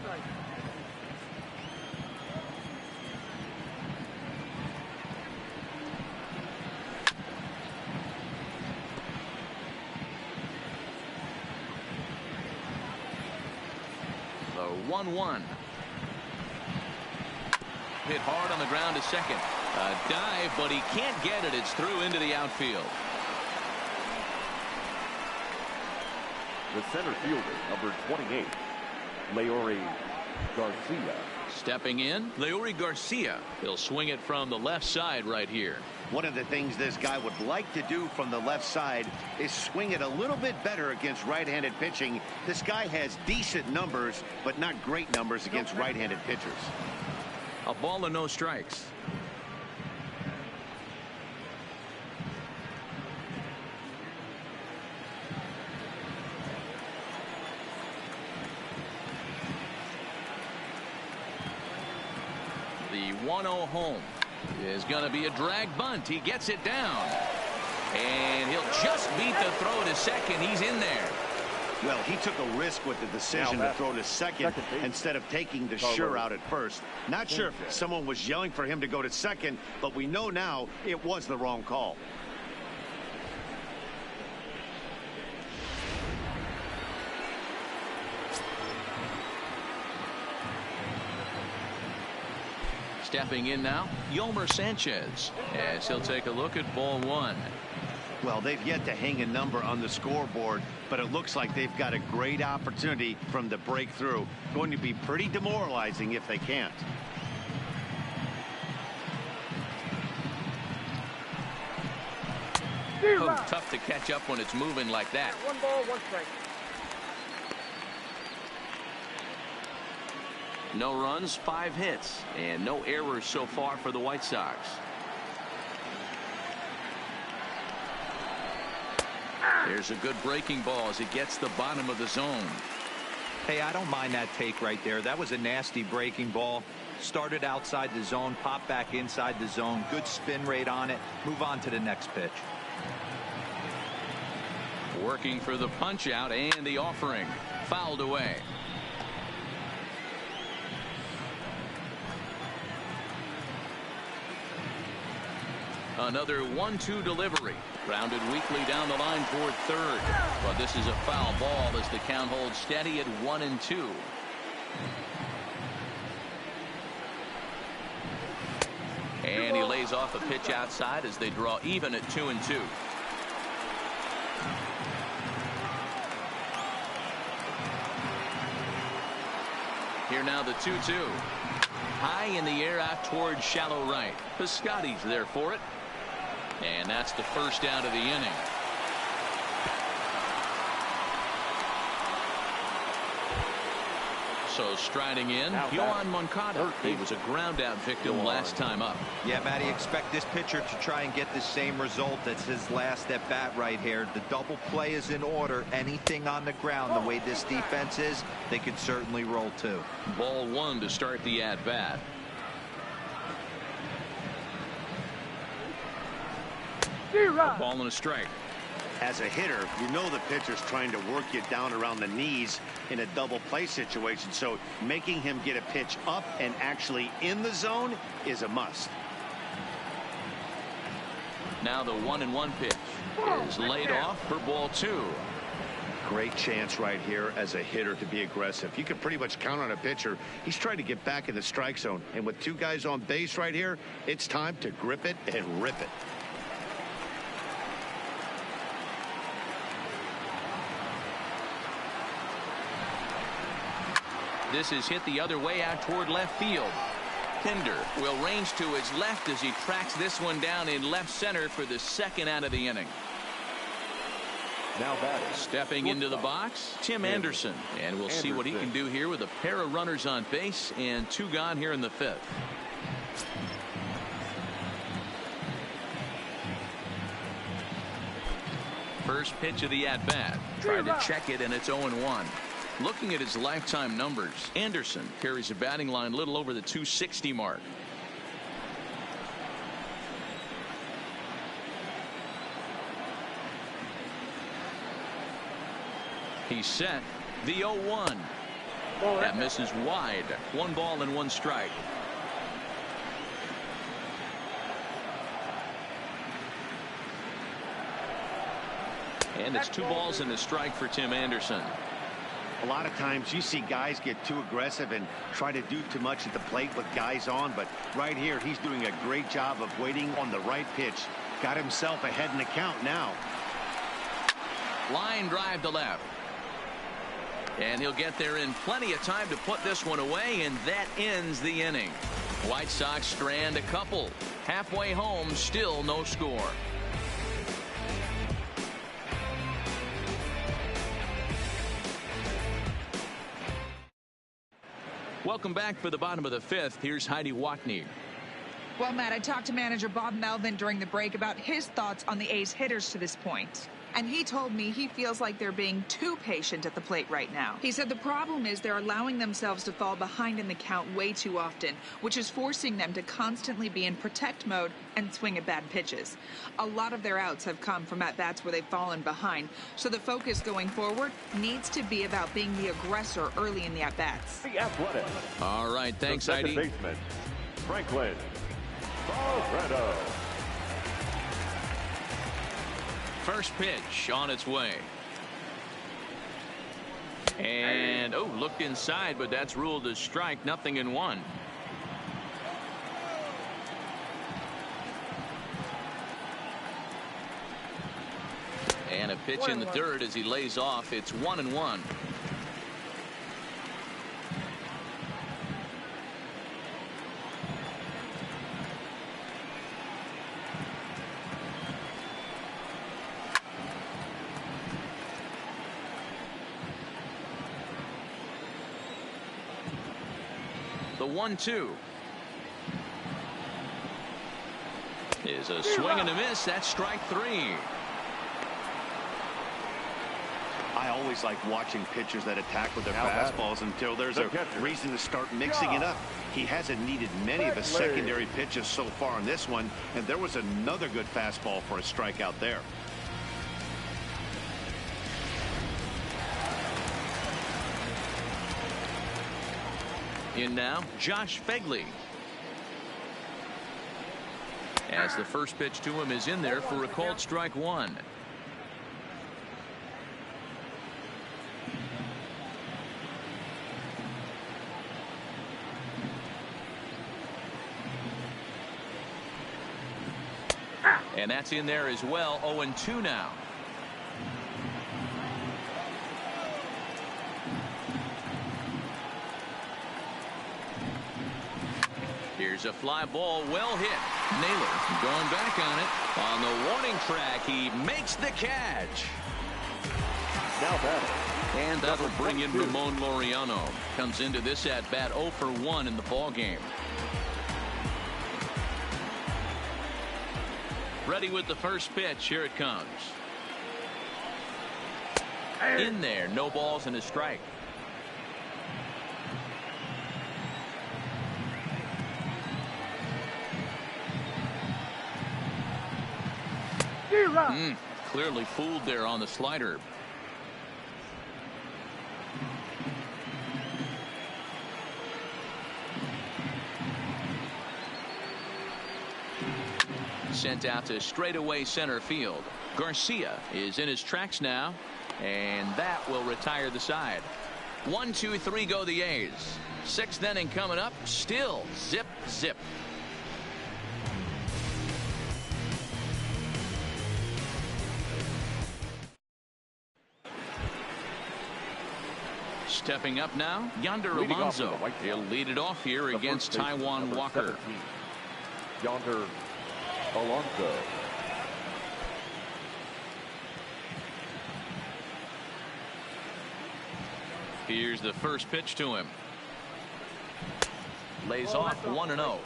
The 1-1. Hit hard on the ground to second. A dive, but he can't get it. It's through into the outfield. The center fielder, number 28, Leury Garcia. Stepping in, Leury Garcia. He'll swing it from the left side right here. One of the things this guy would like to do from the left side is swing it a little bit better against right-handed pitching. This guy has decent numbers, but not great numbers against right-handed pitchers. A ball and no strikes. The 1-0 home is going to be a drag bunt. He gets it down. And he'll just beat the throw to second. He's in there. Well, he took a risk with the decision to throw to second instead of taking the sure out at first. Not sure if someone was yelling for him to go to second, but we know now it was the wrong call. Stepping in now, Yolmer Sanchez, as he'll take a look at ball one. Well, they've yet to hang a number on the scoreboard, but it looks like they've got a great opportunity from the breakthrough. Going to be pretty demoralizing if they can't. Oh, tough to catch up when it's moving like that. 1 ball, 1 strike. No runs, 5 hits, and no errors so far for the White Sox. There's a good breaking ball as it gets the bottom of the zone. Hey, I don't mind that take right there. That was a nasty breaking ball. Started outside the zone, popped back inside the zone. Good spin rate on it. Move on to the next pitch. Working for the punch out and the offering. Fouled away. Another 1-2 delivery. Grounded weakly down the line toward third. But this is a foul ball as the count holds steady at 1-2. And he lays off a pitch outside as they draw even at 2-2. Here now the 2-2. High in the air out towards shallow right. Piscotty's there for it. And that's the first out of the inning. So striding in, Yoan Moncada. He was a ground out victim last time up. Yeah, Matty, expect this pitcher to try and get the same result as his last at bat right here. The double play is in order. Anything on the ground, the way this defense is, they could certainly roll too. Ball one to start the at bat. A ball and a strike. As a hitter, you know the pitcher's trying to work you down around the knees in a double play situation, so making him get a pitch up and actually in the zone is a must. Now the 1-1 pitch is laid off for ball two. Great chance right here as a hitter to be aggressive. You can pretty much count on a pitcher. He's trying to get back in the strike zone, and with two guys on base right here, it's time to grip it and rip it. This is hit the other way out toward left field. Pinder will range to his left as he tracks this one down in left center for the second out of the inning. Now batting. Stepping into the box, Tim Anderson. And we'll see what he can do here with a pair of runners on base and two gone here in the fifth. First pitch of the at-bat. Tried to check it, and it's 0-1. Looking at his lifetime numbers, Anderson carries a batting line a little over the 260 mark. He's set. The 0-1. That misses wide. 1 ball and 1 strike. And it's 2 balls and a strike for Tim Anderson. A lot of times you see guys get too aggressive and try to do too much at the plate with guys on, but right here he's doing a great job of waiting on the right pitch. Got himself ahead in the count now. Line drive to left. And he'll get there in plenty of time to put this one away, and that ends the inning. White Sox strand a couple. Halfway home, still no score. Welcome back for the bottom of the fifth. Here's Heidi Watney. Well, Matt, I talked to manager Bob Melvin during the break about his thoughts on the A's hitters to this point. And he told me he feels like they're being too patient at the plate right now. He said the problem is they're allowing themselves to fall behind in the count way too often, which is forcing them to constantly be in protect mode and swing at bad pitches. A lot of their outs have come from at-bats where they've fallen behind, so the focus going forward needs to be about being the aggressor early in the at-bats. The Athletic. All right, thanks, the Heidi. second baseman, Franklin Barreto. First pitch on its way. And, oh, looked inside, but that's ruled as strike, 0-1. And a pitch in the dirt as he lays off. It's 1-1. The 1-2 is a swing and a miss. That's strike 3. I always like watching pitchers that attack with their fastballs until there's a reason to start mixing it up. He hasn't needed many of his secondary pitches so far in this one, and there was another good fastball for a strikeout there. In now, Josh Fegley. As the first pitch to him is in there for a called strike 1. And that's in there as well. 0-2 now. Here's a fly ball, well hit. Naylor going back on it. On the warning track, he makes the catch. Now batting. And that'll bring in Ramon Laureano. Comes into this at bat 0 for 1 in the ball game. Ready with the first pitch. Here it comes. In there, no balls and a strike. Clearly fooled there on the slider. Sent out to straightaway center field. Garcia is in his tracks now, and that will retire the side. 1, 2, 3 go the A's. 6th inning coming up. Still zip, zip. Stepping up now, Yonder Alonso. He'll lead it off here against Taijuan Walker. 17, Yonder Alonso. Here's the first pitch to him. Lays off 1-0.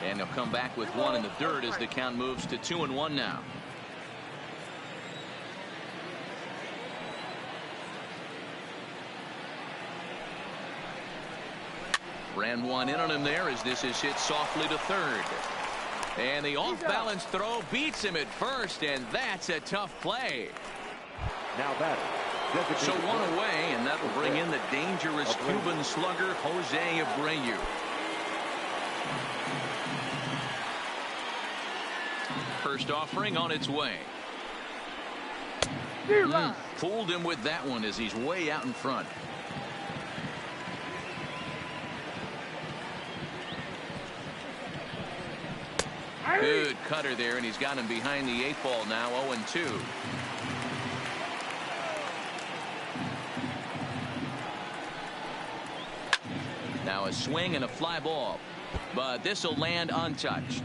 And he'll come back with 1 in the dirt as the count moves to 2-1 now. Ran 1 in on him there as this is hit softly to third. And the off-balance throw beats him at first, and that's a tough play. Now batting. So 1 away, and that will bring in the dangerous Cuban slugger Jose Abreu. First offering on its way. Fooled him with that one as he's way out in front. Good cutter there, and he's got him behind the 8 ball now, 0-2. Now a swing and a fly ball, but this will land untouched.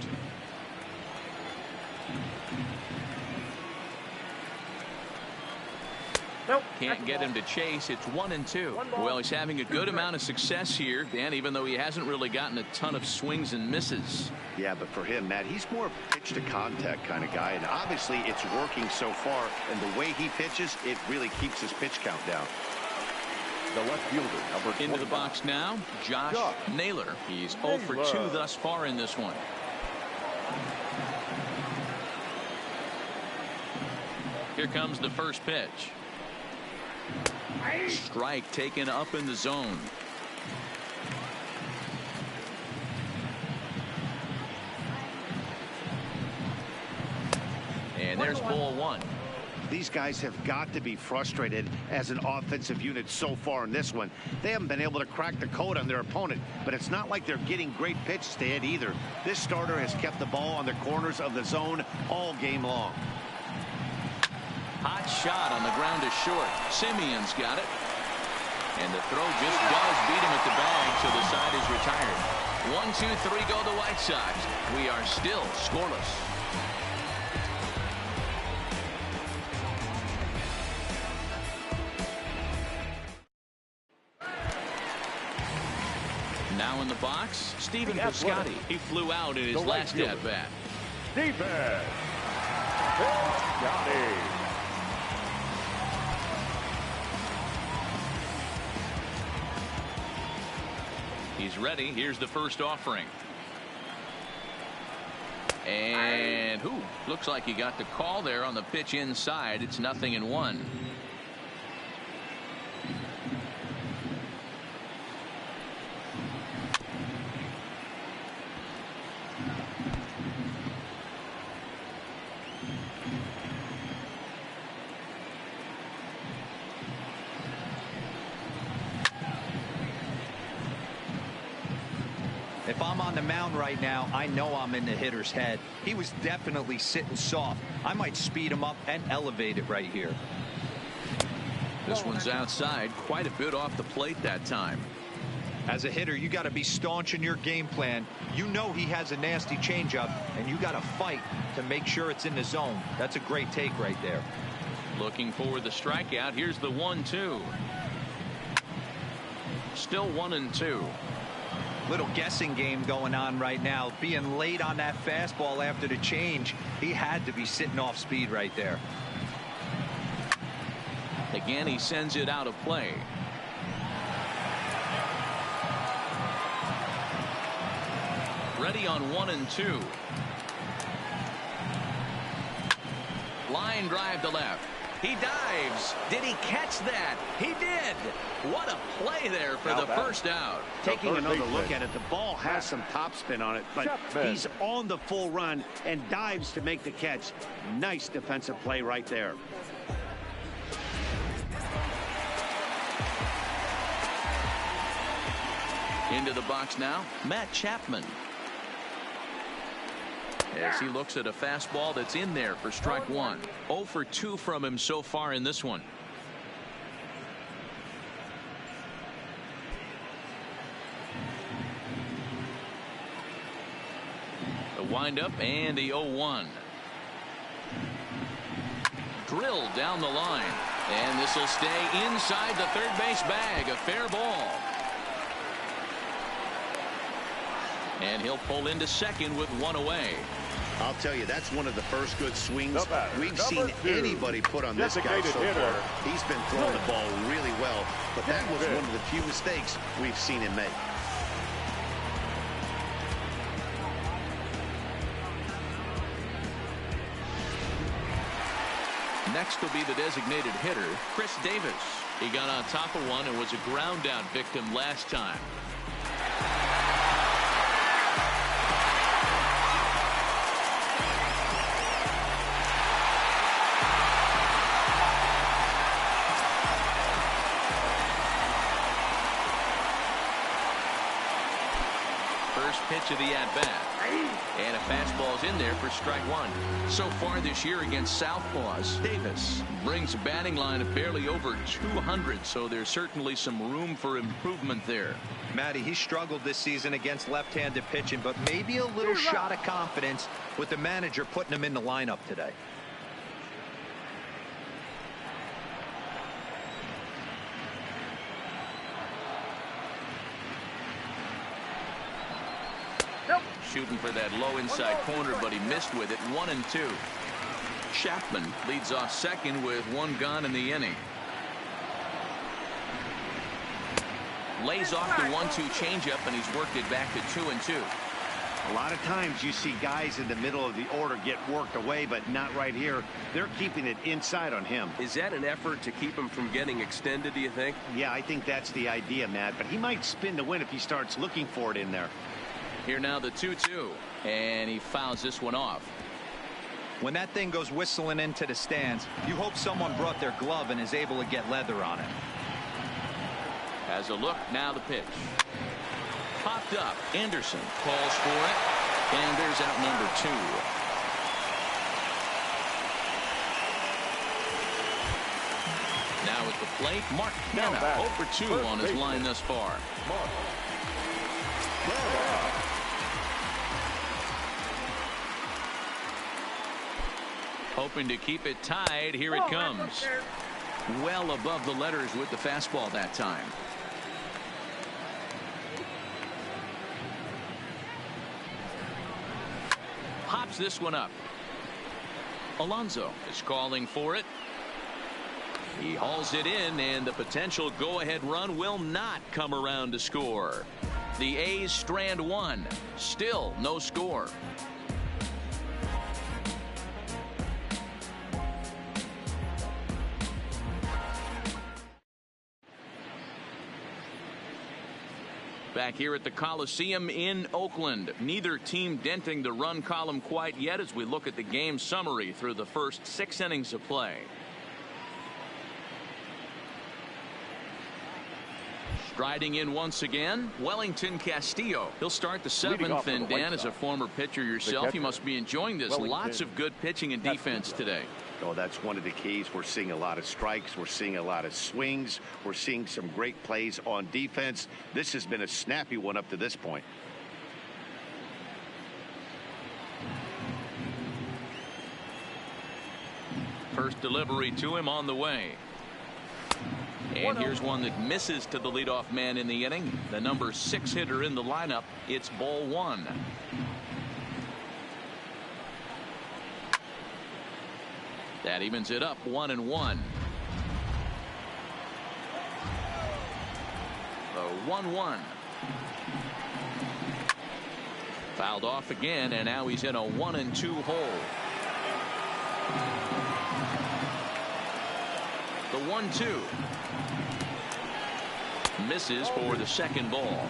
Nope. Can't get him to chase. It's 1-2. Well, he's having a good amount of success here, Dan, even though he hasn't really gotten a ton of swings and misses. Yeah, but for him, Matt, he's more a pitch to contact kind of guy, and obviously it's working so far, and the way he pitches, it really keeps his pitch count down. The left fielder, number 25. Into the box now, Josh Naylor. He's 0 for 2 thus far in this one. Here comes the first pitch. Strike taken up in the zone. And there's ball 1. These guys have got to be frustrated as an offensive unit so far in this one. They haven't been able to crack the code on their opponent, but it's not like they're getting great pitches to hit either. This starter has kept the ball on the corners of the zone all game long. Hot shot on the ground is short. Simeon's got it. And the throw just does beat him at the bag, so the side is retired. 1, 2, 3 go the White Sox. We are still scoreless. Now in the box, Stephen Piscotty. He flew out in his last at-bat. Stephen Piscotty. He's ready. Here's the first offering. And looks like he got the call there on the pitch inside. It's 0-1. If I'm on the mound right now, I know I'm in the hitter's head. He was definitely sitting soft. I might speed him up and elevate it right here. This one's outside, quite a bit off the plate that time. As a hitter, you got to be staunch in your game plan. You know he has a nasty changeup, and you got to fight to make sure it's in the zone. That's a great take right there. Looking for the strikeout. Here's the 1-2. Still 1-2. Little guessing game going on right now. Being late on that fastball after the change, he had to be sitting off speed right there. Again, he sends it out of play. Ready on 1-2. Line drive to left. He dives. Did he catch that? He did. What a play there for the first out. Taking another look at it, the ball has some topspin on it, but he's on the full run and dives to make the catch. Nice defensive play right there. Into the box now, Matt Chapman. As he looks at a fastball that's in there for strike 1. 0 for 2 from him so far in this one. The windup and the 0-1. Drilled down the line. And this will stay inside the third base bag. A fair ball. And he'll pull into second with 1 away. I'll tell you, that's one of the first good swings we've seen anybody put on this guy so far. He's been throwing the ball really well, but that was one of the few mistakes we've seen him make. Next will be the designated hitter, Chris Davis. He got on top of one and was a ground out victim last time. First pitch of the at-bat. And a fastball's in there for strike one. So far this year against Southpaws, Davis brings a batting line of barely over 200, so there's certainly some room for improvement there. Matty, he struggled this season against left-handed pitching, but maybe a little shot of confidence with the manager putting him in the lineup today. Shooting for that low inside corner, but he missed with it. 1-2. Chapman leads off second with one gone in the inning. Lays off the 1-2 changeup, and he's worked it back to 2-2. A lot of times you see guys in the middle of the order get worked away, but not right here. They're keeping it inside on him. Is that an effort to keep him from getting extended, do you think? Yeah, I think that's the idea, Matt, but he might spin to win if he starts looking for it in there. Here now the 2-2, and he fouls this one off. When that thing goes whistling into the stands, you hope someone brought their glove and is able to get leather on it. Has a look, now the pitch. Popped up. Anderson calls for it, and there's out number 2. Now at the plate, Mark Hanna, 0 for 2 on his line thus far. Hoping to keep it tied. Here it comes. Well above the letters with the fastball that time. Pops this one up. Alonso is calling for it. He hauls it in, and the potential go-ahead run will not come around to score. The A's strand one. Still no score. Back here at the Coliseum in Oakland. Neither team denting the run column quite yet as we look at the game summary through the first 6 innings of play. Striding in once again, Wellington Castillo. He'll start the 7th, and Dan, as a former pitcher yourself, you must be enjoying this. Lots of good pitching and defense today. Oh, that's one of the keys. We're seeing a lot of strikes. We're seeing a lot of swings. We're seeing some great plays on defense. This has been a snappy one up to this point. First delivery to him on the way. And here's one that misses to the leadoff man in the inning. The number 6 hitter in the lineup. It's ball 1. That evens it up 1-1. The 1-1. Fouled off again, and now he's in a 1-2 hole. The 1-2. Misses for the second ball.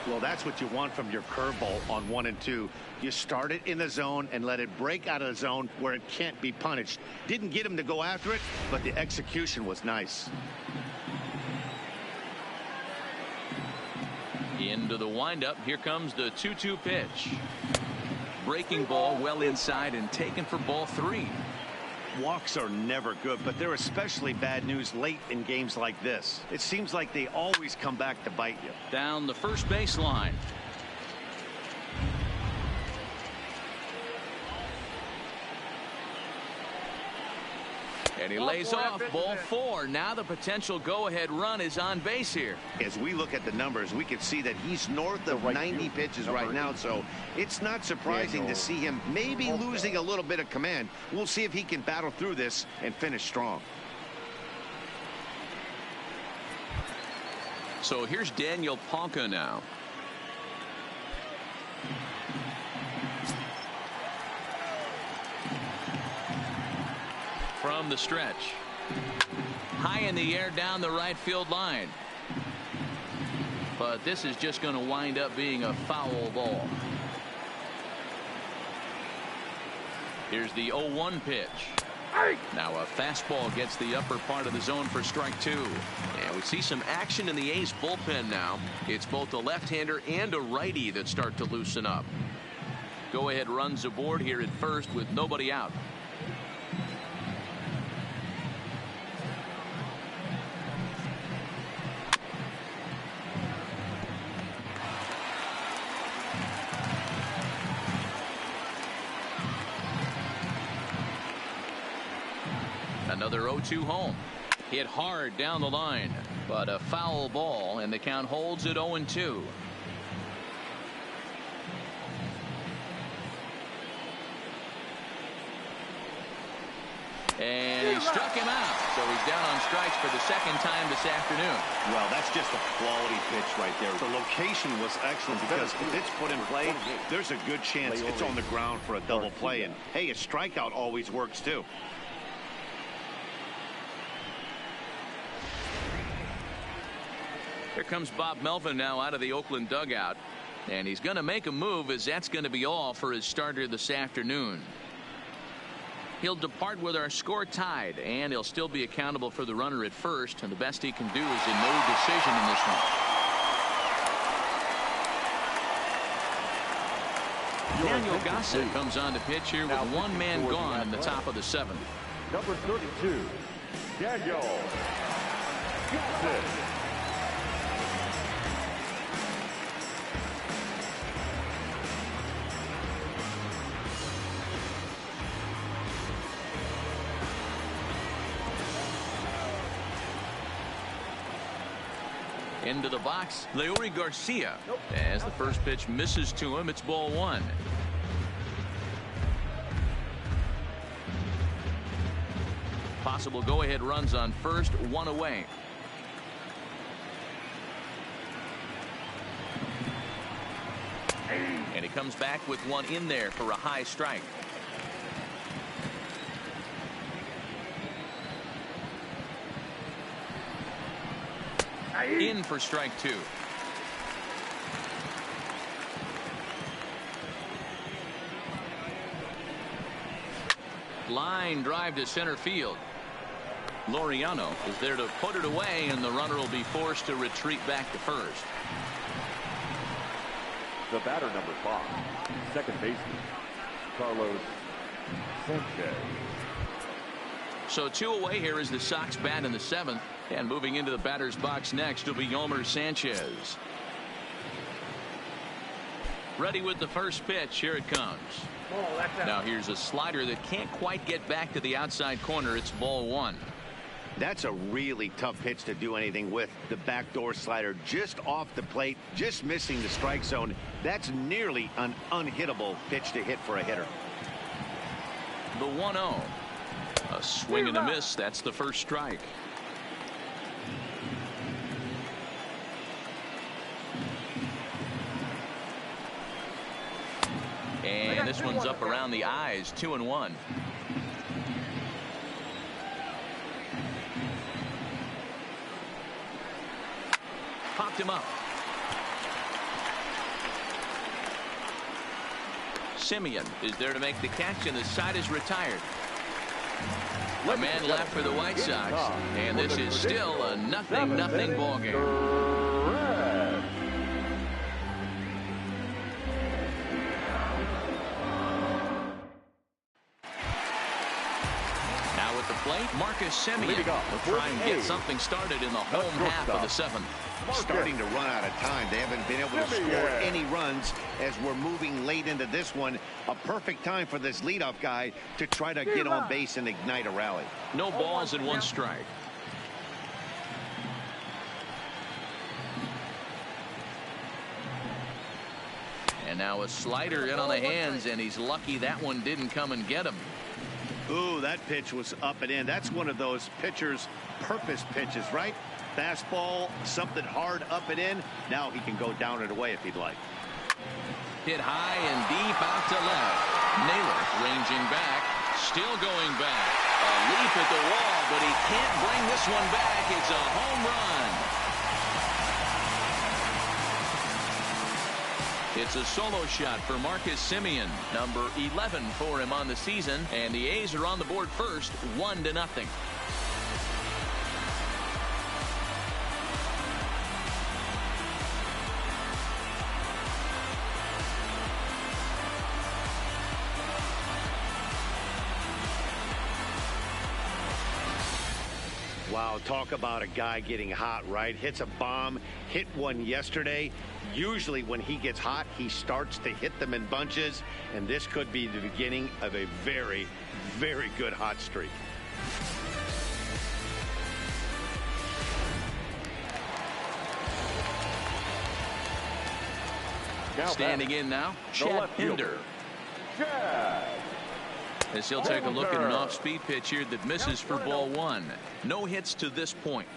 Well, that's what you want from your curveball on 1 and 2. You start it in the zone and let it break out of the zone where it can't be punished. Didn't get him to go after it, but the execution was nice. Into the windup. Here comes the 2-2 pitch. Breaking ball well inside and taken for ball 3. Walks are never good, but they're especially bad news late in games like this. It seems like they always come back to bite you. Down the first baseline. And he lays off ball 4. Now the potential go-ahead run is on base here. As we look at the numbers, we can see that he's north of 90 pitches right now, so it's not surprising to see him maybe losing a little bit of command. We'll see if he can battle through this and finish strong. So here's Daniel Palka now. From the stretch. High in the air down the right field line. But this is just going to wind up being a foul ball. Here's the 0-1 pitch. Now a fastball gets the upper part of the zone for strike two. And we see some action in the A's bullpen now. It's both a left-hander and a righty that start to loosen up. Go-ahead runs aboard here at first with nobody out. Another 0-2 home. Hit hard down the line, but a foul ball, and the count holds at 0-2. And he struck him out, so he's down on strikes for the second time this afternoon. Well, that's just a quality pitch right there. The location was excellent because if it's put in play, there's a good chance it's on the ground for a double play. And, hey, a strikeout always works, too. Here comes Bob Melvin now out of the Oakland dugout. And he's going to make a move, as that's going to be all for his starter this afternoon. He'll depart with our score tied, and he'll still be accountable for the runner at first. And the best he can do is a no decision in this one. Daniel Gossett comes on to pitch here with one man gone in the top of the seventh. Number 32, Daniel Gossett. Into the box, Leury Garcia. As the first pitch misses to him, it's ball one. Possible go-ahead runs on first, one away. And he comes back with one in there for a high strike. In for strike two. Line drive to center field. Laureano is there to put it away, and the runner will be forced to retreat back to first. The batter, number 5, second baseman, Carlos Sanchez. So two away here as the Sox bat in the seventh. And moving into the batter's box next will be Yolmer Sanchez. Ready with the first pitch. Here it comes. Now here's a slider that can't quite get back to the outside corner. It's ball one. That's a really tough pitch to do anything with. The backdoor slider just off the plate, just missing the strike zone. That's nearly an unhittable pitch to hit for a hitter. The 1-0. A swing and a miss. That's the first strike. And this one's up around the eyes. 2-1. Popped him up. Simeon is there to make the catch, and the side is retired. A man left for the White Sox, and this is still a 0-0 ball game. Plate, Marcus Simeon will try and get something started in the home half of the seventh. Starting to run out of time. They haven't been able to score any runs as we're moving late into this one. A perfect time for this leadoff guy to try to get on base and ignite a rally. No balls and one strike. And now a slider in on the hands, and he's lucky that one didn't come and get him. Ooh, that pitch was up and in. That's one of those pitcher's purpose pitches, right? Fastball, something hard up and in. Now he can go down and away if he'd like. Hit high and deep out to left. Naylor ranging back, still going back. A leap at the wall, but he can't bring this one back. It's a home run. It's a solo shot for Marcus Semien, number 11 for him on the season, and the A's are on the board first, 1-0. Wow, talk about a guy getting hot, right? Hits a bomb, hit one yesterday. Usually when he gets hot, he starts to hit them in bunches, and this could be the beginning of a very, very good hot streak. Standing in now, Chad Pinder. As he'll take a look at an off-speed pitch here that misses for ball one. No hits to this point.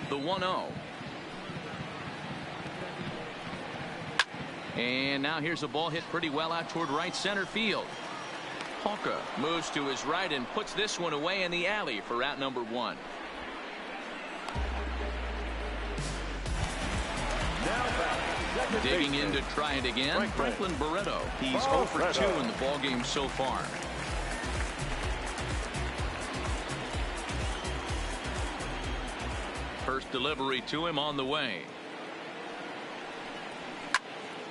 The 1-0. And now here's a ball hit pretty well out toward right center field. Hawker moves to his right and puts this one away in the alley for out number one. Digging in to try it again, Franklin Barreto. He's 0 for 2 in the ballgame so far. First delivery to him on the way.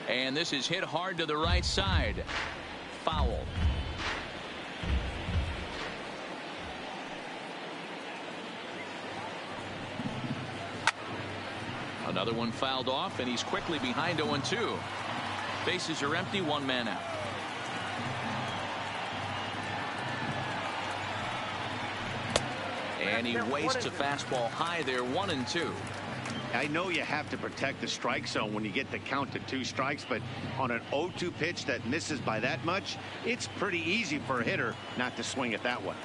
And this is hit hard to the right side. Foul. Another one fouled off, and he's quickly behind 0-2. Bases are empty, one man out. And he wastes a fastball high there, 1-2. I know you have to protect the strike zone when you get the count to 2 strikes, but on an 0-2 pitch that misses by that much, it's pretty easy for a hitter not to swing at that one.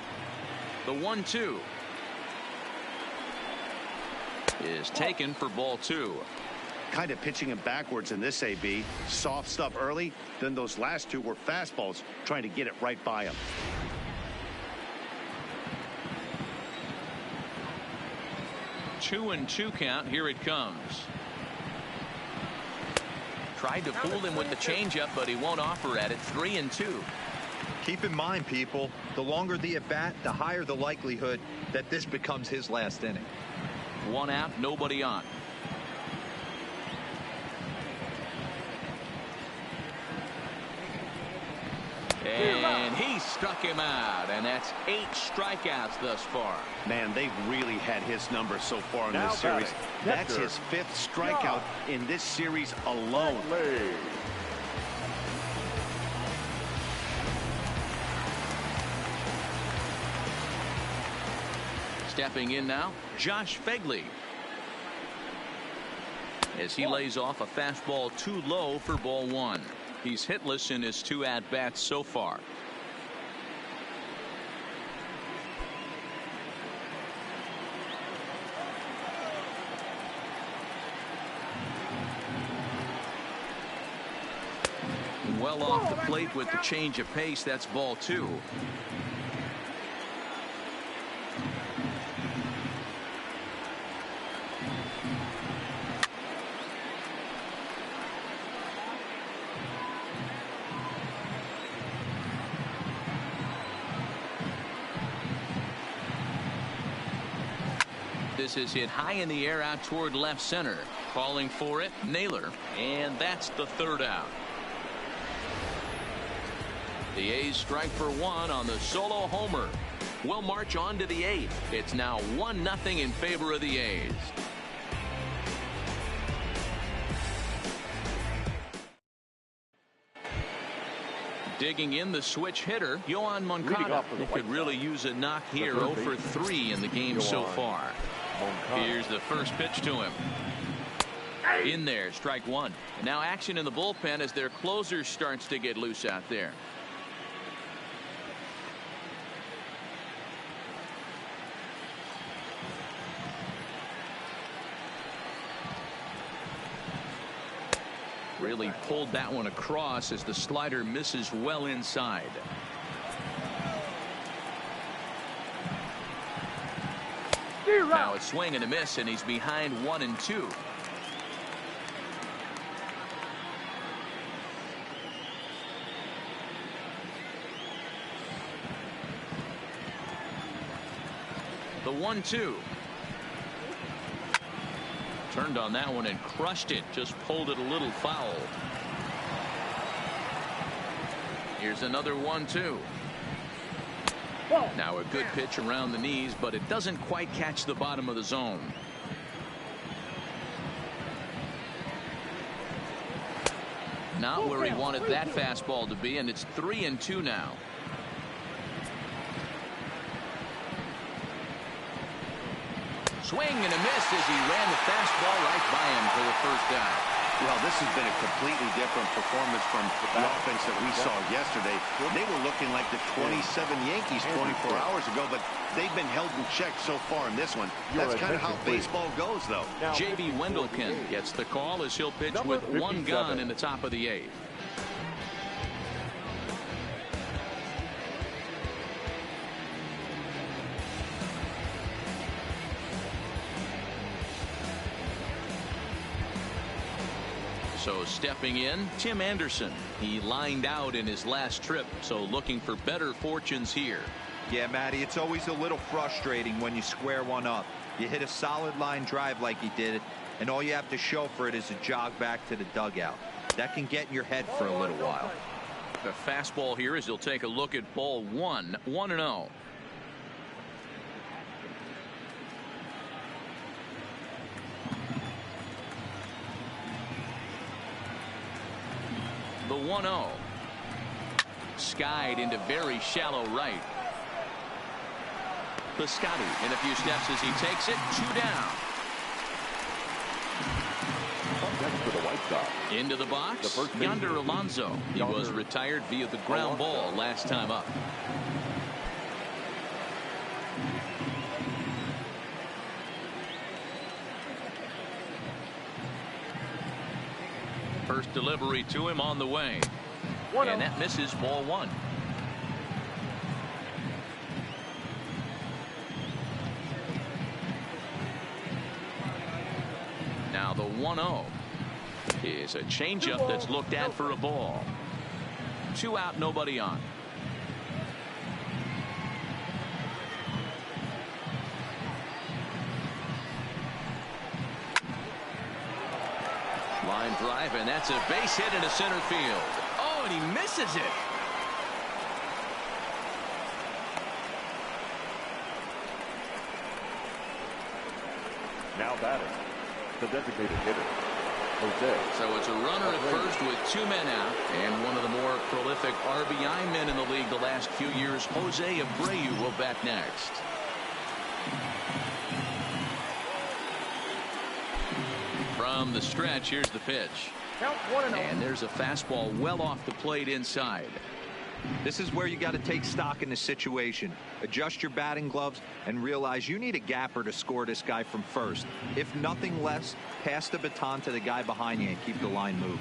The 1-2 is taken for ball 2. Kind of pitching him backwards in this AB. Soft stuff early, then those last 2 were fastballs trying to get it right by him. Two and 2 count. Here it comes. Tried to fool him with the changeup, but he won't offer at it. 3-2. Keep in mind, people, the longer the at bat, the higher the likelihood that this becomes his last inning. 1 out, nobody on. And he struck him out, and that's 8 strikeouts thus far. Man, they've really had his number so far in this series. That's his 5th strikeout in this series alone. Stepping in now, Josh Phegley. As he lays off a fastball too low for ball 1. He's hitless in his 2 at-bats so far. Well off the plate with the change of pace. That's ball 2. This is hit high in the air out toward left center. Calling for it, Naylor. And that's the 3rd out. The A's strike for 1 on the solo homer. We'll march on to the 8th. It's now 1-0 in favor of the A's. Digging in, the switch hitter, Yoan Moncada. He could really use a knock here. 0 for 3 in the game so far. Here's the first pitch to him. In there, strike 1. Now action in the bullpen as their closer starts to get loose out there. Really pulled that one across as the slider misses well inside. Now a swing and a miss, and he's behind 1-2. The 1-2. Turned on that one and crushed it. Just pulled it a little foul. Here's another 1-2. Now a good pitch around the knees, but it doesn't quite catch the bottom of the zone. Not where he wanted that fastball to be, and it's 3-2 now. Swing and a miss as he ran the fastball right by him for the first down. Well, this has been a completely different performance from the offense that we saw yesterday. They were looking like the 27 Yankees 24 hours ago, but they've been held in check so far in this one. That's kind of how baseball goes, though. J.B. Wendelken gets the call as he'll pitch with one gone in the top of the 8th. So stepping in, Tim Anderson. He lined out in his last trip, so looking for better fortunes here. Yeah, Matty, it's always a little frustrating when you square one up. You hit a solid line drive like he did, and all you have to show for it is a jog back to the dugout. That can get in your head for a little while. The fastball here as he'll take a look at ball 1, 1-0. The 1-0. Skied into very shallow right. Piscotty in a few steps as he takes it. 2 down. Next for the White Sox. Into the box. Yonder Alonso. He was retired via the ground ball last time up. First delivery to him on the way. And that misses ball 1. Now the 1-0 is a changeup that's looked at for a ball. 2 out, nobody on. Line drive, and that's a base hit into center field. Oh, and he misses it. Now batting, the designated hitter, Jose. So it's a runner at first with 2 men out, and one of the more prolific RBI men in the league the last few years, Jose Abreu, will bat next. From the stretch, here's the pitch. And there's a fastball well off the plate inside. This is where you got to take stock in the situation. Adjust your batting gloves and realize you need a gapper to score this guy from first. If nothing less, pass the baton to the guy behind you and keep the line moving.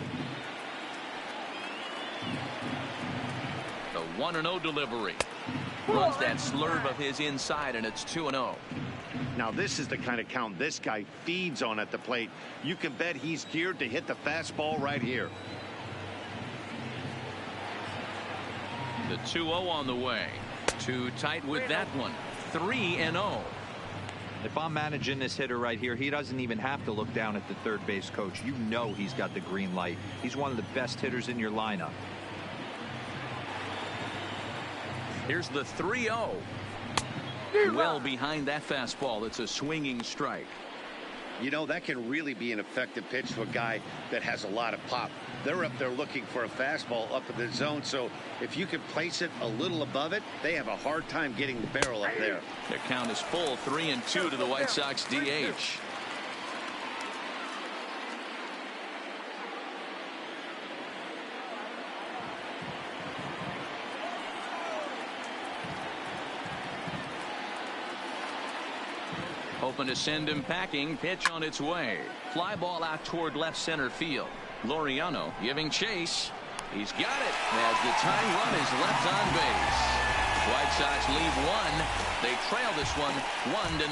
The 1-0 delivery. Runs that slurve of his inside, and it's 2-0. Now this is the kind of count this guy feeds on at the plate. You can bet he's geared to hit the fastball right here. The 2-0 on the way. Too tight with that one. 3-0. If I'm managing this hitter right here, he doesn't even have to look down at the third base coach. You know he's got the green light. He's one of the best hitters in your lineup. Here's the 3-0. Well behind that fastball. It's a swinging strike. You know, that can really be an effective pitch to a guy that has a lot of pop. They're up there looking for a fastball up in the zone, so if you can place it a little above it, they have a hard time getting the barrel up there. The count is full. 3-2 to the White Sox DH. Hoping to send him packing. Pitch on its way. Fly ball out toward left center field. Laureano giving chase. He's got it as the tying run is left on base. White Sox lead 1. They trail this one 1-0.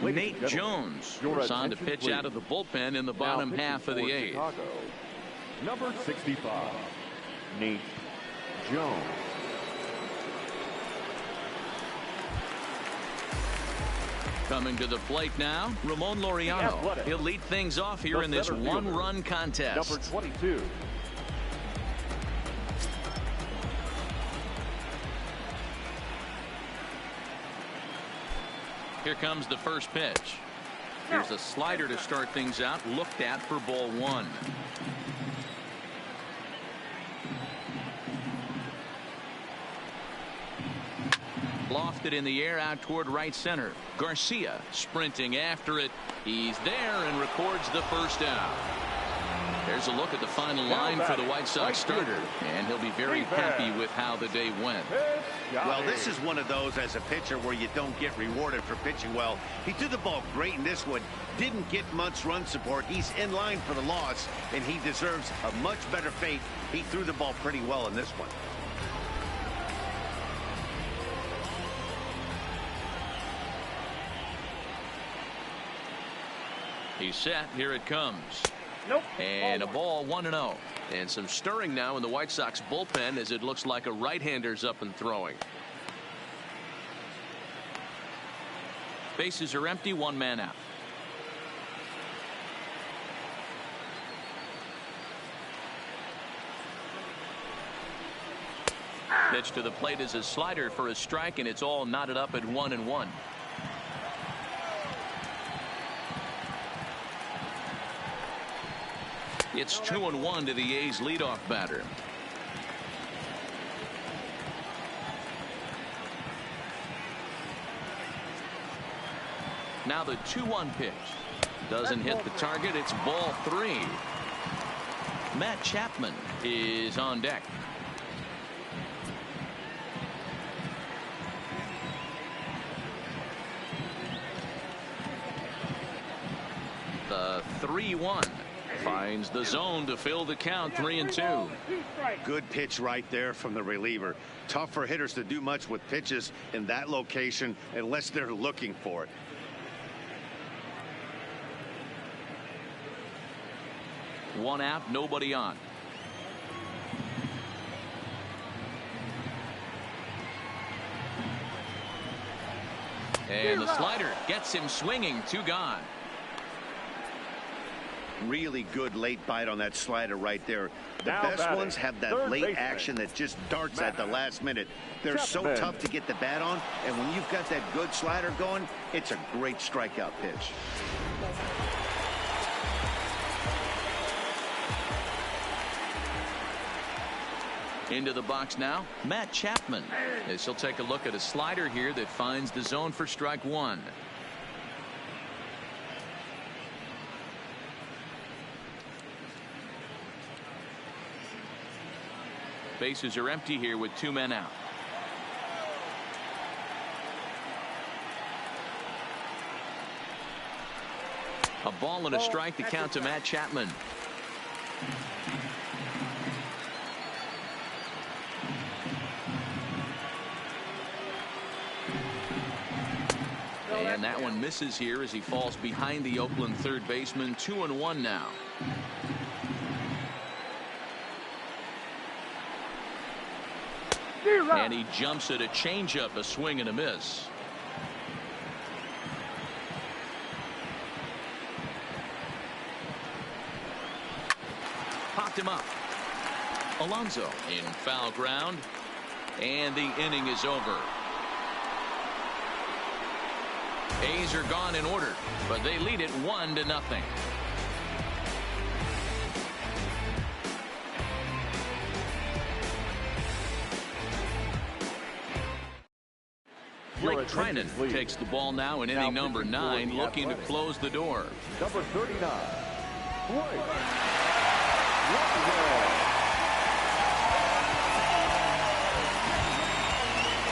Nate Jones is on to pitch out of the bullpen in the bottom half of the eighth. Chicago, number 65, Nate Jones. Coming to the plate now, Ramon Laureano. He'll lead things off here in this one-run contest. Number 22. Here comes the first pitch. Here's a slider to start things out, looked at for ball one. Lofted in the air out toward right center. Garcia sprinting after it. He's there and records the first out. There's a look at the final line for the White Sox starter, and he'll be very happy with how the day went. Well, this is one of those as a pitcher where you don't get rewarded for pitching well. He threw the ball great in this one, didn't get much run support. He's in line for the loss, and he deserves a much better fate. He threw the ball pretty well in this one. He's set. Here it comes. And a ball 1-0. And some stirring now in the White Sox bullpen as it looks like a right-hander's up and throwing. Bases are empty, one man out. Pitch to the plate is a slider for a strike, and it's all knotted up at 1-1. It's 2-1 to the A's leadoff batter. Now the 2-1 pitch. Doesn't hit the target. It's ball 3. Matt Chapman is on deck. The 3-1. Finds the zone to fill the count, 3-2. Good pitch right there from the reliever. Tough for hitters to do much with pitches in that location unless they're looking for it. One out, nobody on. And the slider gets him swinging, 2 gone. Really good late bite on that slider right there. The best ones have that late action that just darts at the last minute. They're so tough to get the bat on, and when you've got that good slider going, it's a great strikeout pitch. Into the box now, Matt Chapman. As he'll take a look at a slider here that finds the zone for strike 1. Bases are empty here with 2 men out. A ball and a strike to count to Matt Chapman. And that one misses here as he falls behind the Oakland third baseman. 2-1 now. And he jumps at a changeup, a swing and a miss. Popped him up. Alonso in foul ground, and the inning is over. A's are gone in order, but they lead it 1-0. Blake Trinan takes the ball now in inning number 9, looking to close the door. Number 39, White.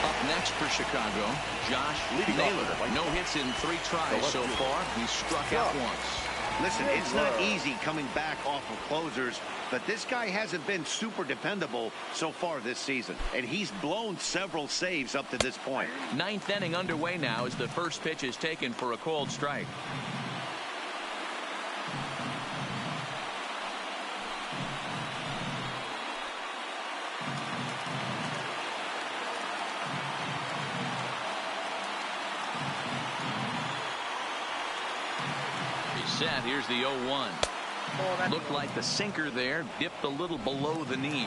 Up next for Chicago, Josh Naylor. No hits in 3 tries so far. He struck out once. Listen, it's not easy coming back off of closers, but this guy hasn't been super dependable so far this season, and he's blown several saves up to this point. Ninth inning underway now as the first pitch is taken for a called strike. Set. Here's the 0-1. Looked like the sinker there dipped a little below the knees.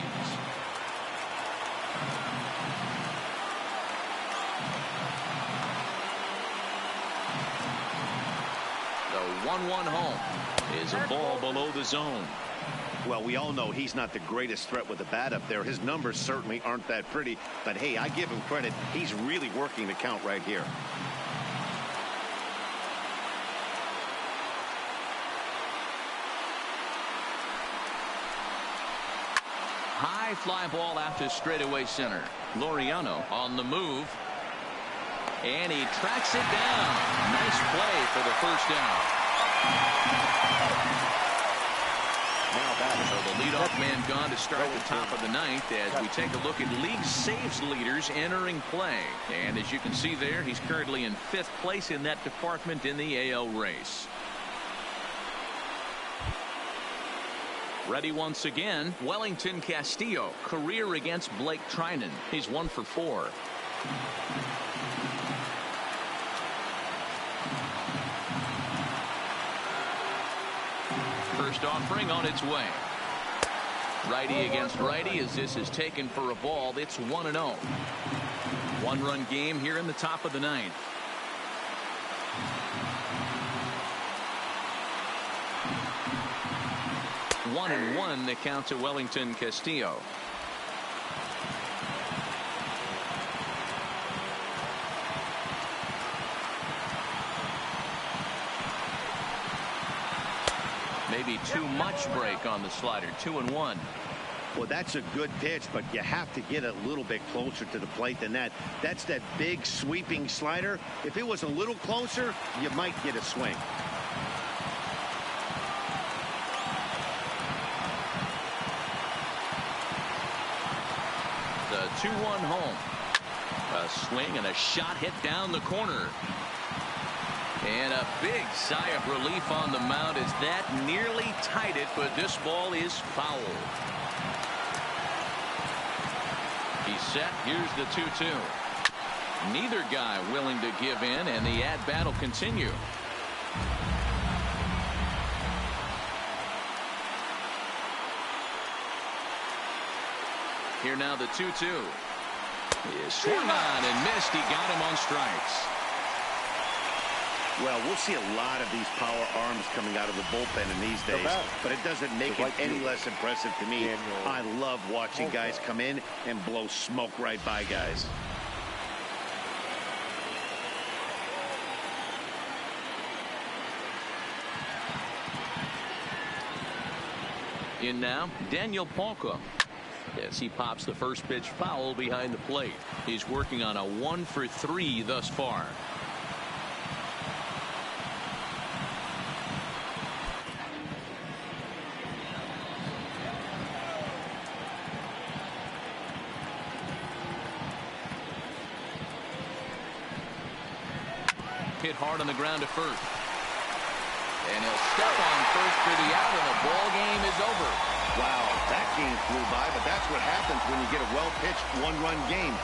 The 1-1 home is a ball below the zone. Well, we all know he's not the greatest threat with the bat up there. His numbers certainly aren't that pretty, but hey, I give him credit. He's really working the count right here. High fly ball out to straightaway center. Laureano on the move. And he tracks it down. Nice play for the first down. So the leadoff man gone to start the top of the ninth as we take a look at league saves leaders entering play. And as you can see there, he's currently in 5th place in that department in the AL race. Ready once again, Wellington Castillo. Career against Blake Trinan. He's 1 for 4. First offering on its way. Righty against righty as this is taken for a ball. It's 1-0. 1-run game here in the top of the ninth. One and one the count to Wellington Castillo. Maybe too much break on the slider. 2-1. Well, that's a good pitch, but you have to get a little bit closer to the plate than that. That's that big sweeping slider. If it was a little closer, you might get a swing. The 2-1 home. A swing and a shot hit down the corner. And a big sigh of relief on the mound as that nearly tied it, but this ball is foul. He's set. Here's the 2-2. Neither guy willing to give in, and the at-bat will continue. Here now the 2-2. He is swung on and missed. He got him on strikes. Well, we'll see a lot of these power arms coming out of the bullpen in these days, but it doesn't make it any less impressive to me. I love watching guys come in and blow smoke right by guys. In now, Daniel Palka. As he pops the first pitch foul behind the plate. He's working on a 1 for 3 thus far. Hit hard on the ground to first. And he'll step on first for the out, and the ball game is over. Wow, that game flew by, but that's what happens when you get a well-pitched one-run game.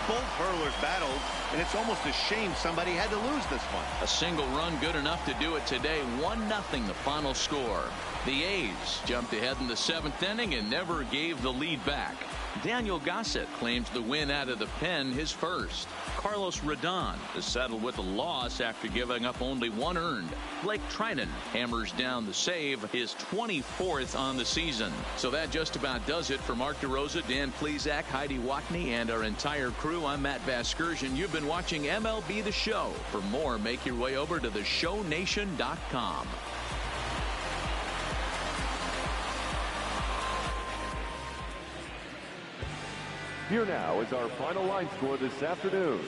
Both hurlers battled, and it's almost a shame somebody had to lose this one. A single run good enough to do it today. 1-0 the final score. The A's jumped ahead in the 7th inning and never gave the lead back. Daniel Gossett claims the win out of the pen, his first. Carlos Rodon is settled with a loss after giving up only 1 earned. Blake Trinan hammers down the save, his 24th on the season. So that just about does it for Mark DeRosa, Dan Plesac, Heidi Watney, and our entire crew. I'm Matt Vasgersian. You've been watching MLB The Show. For more, make your way over to theshownation.com. Here now is our final line score this afternoon.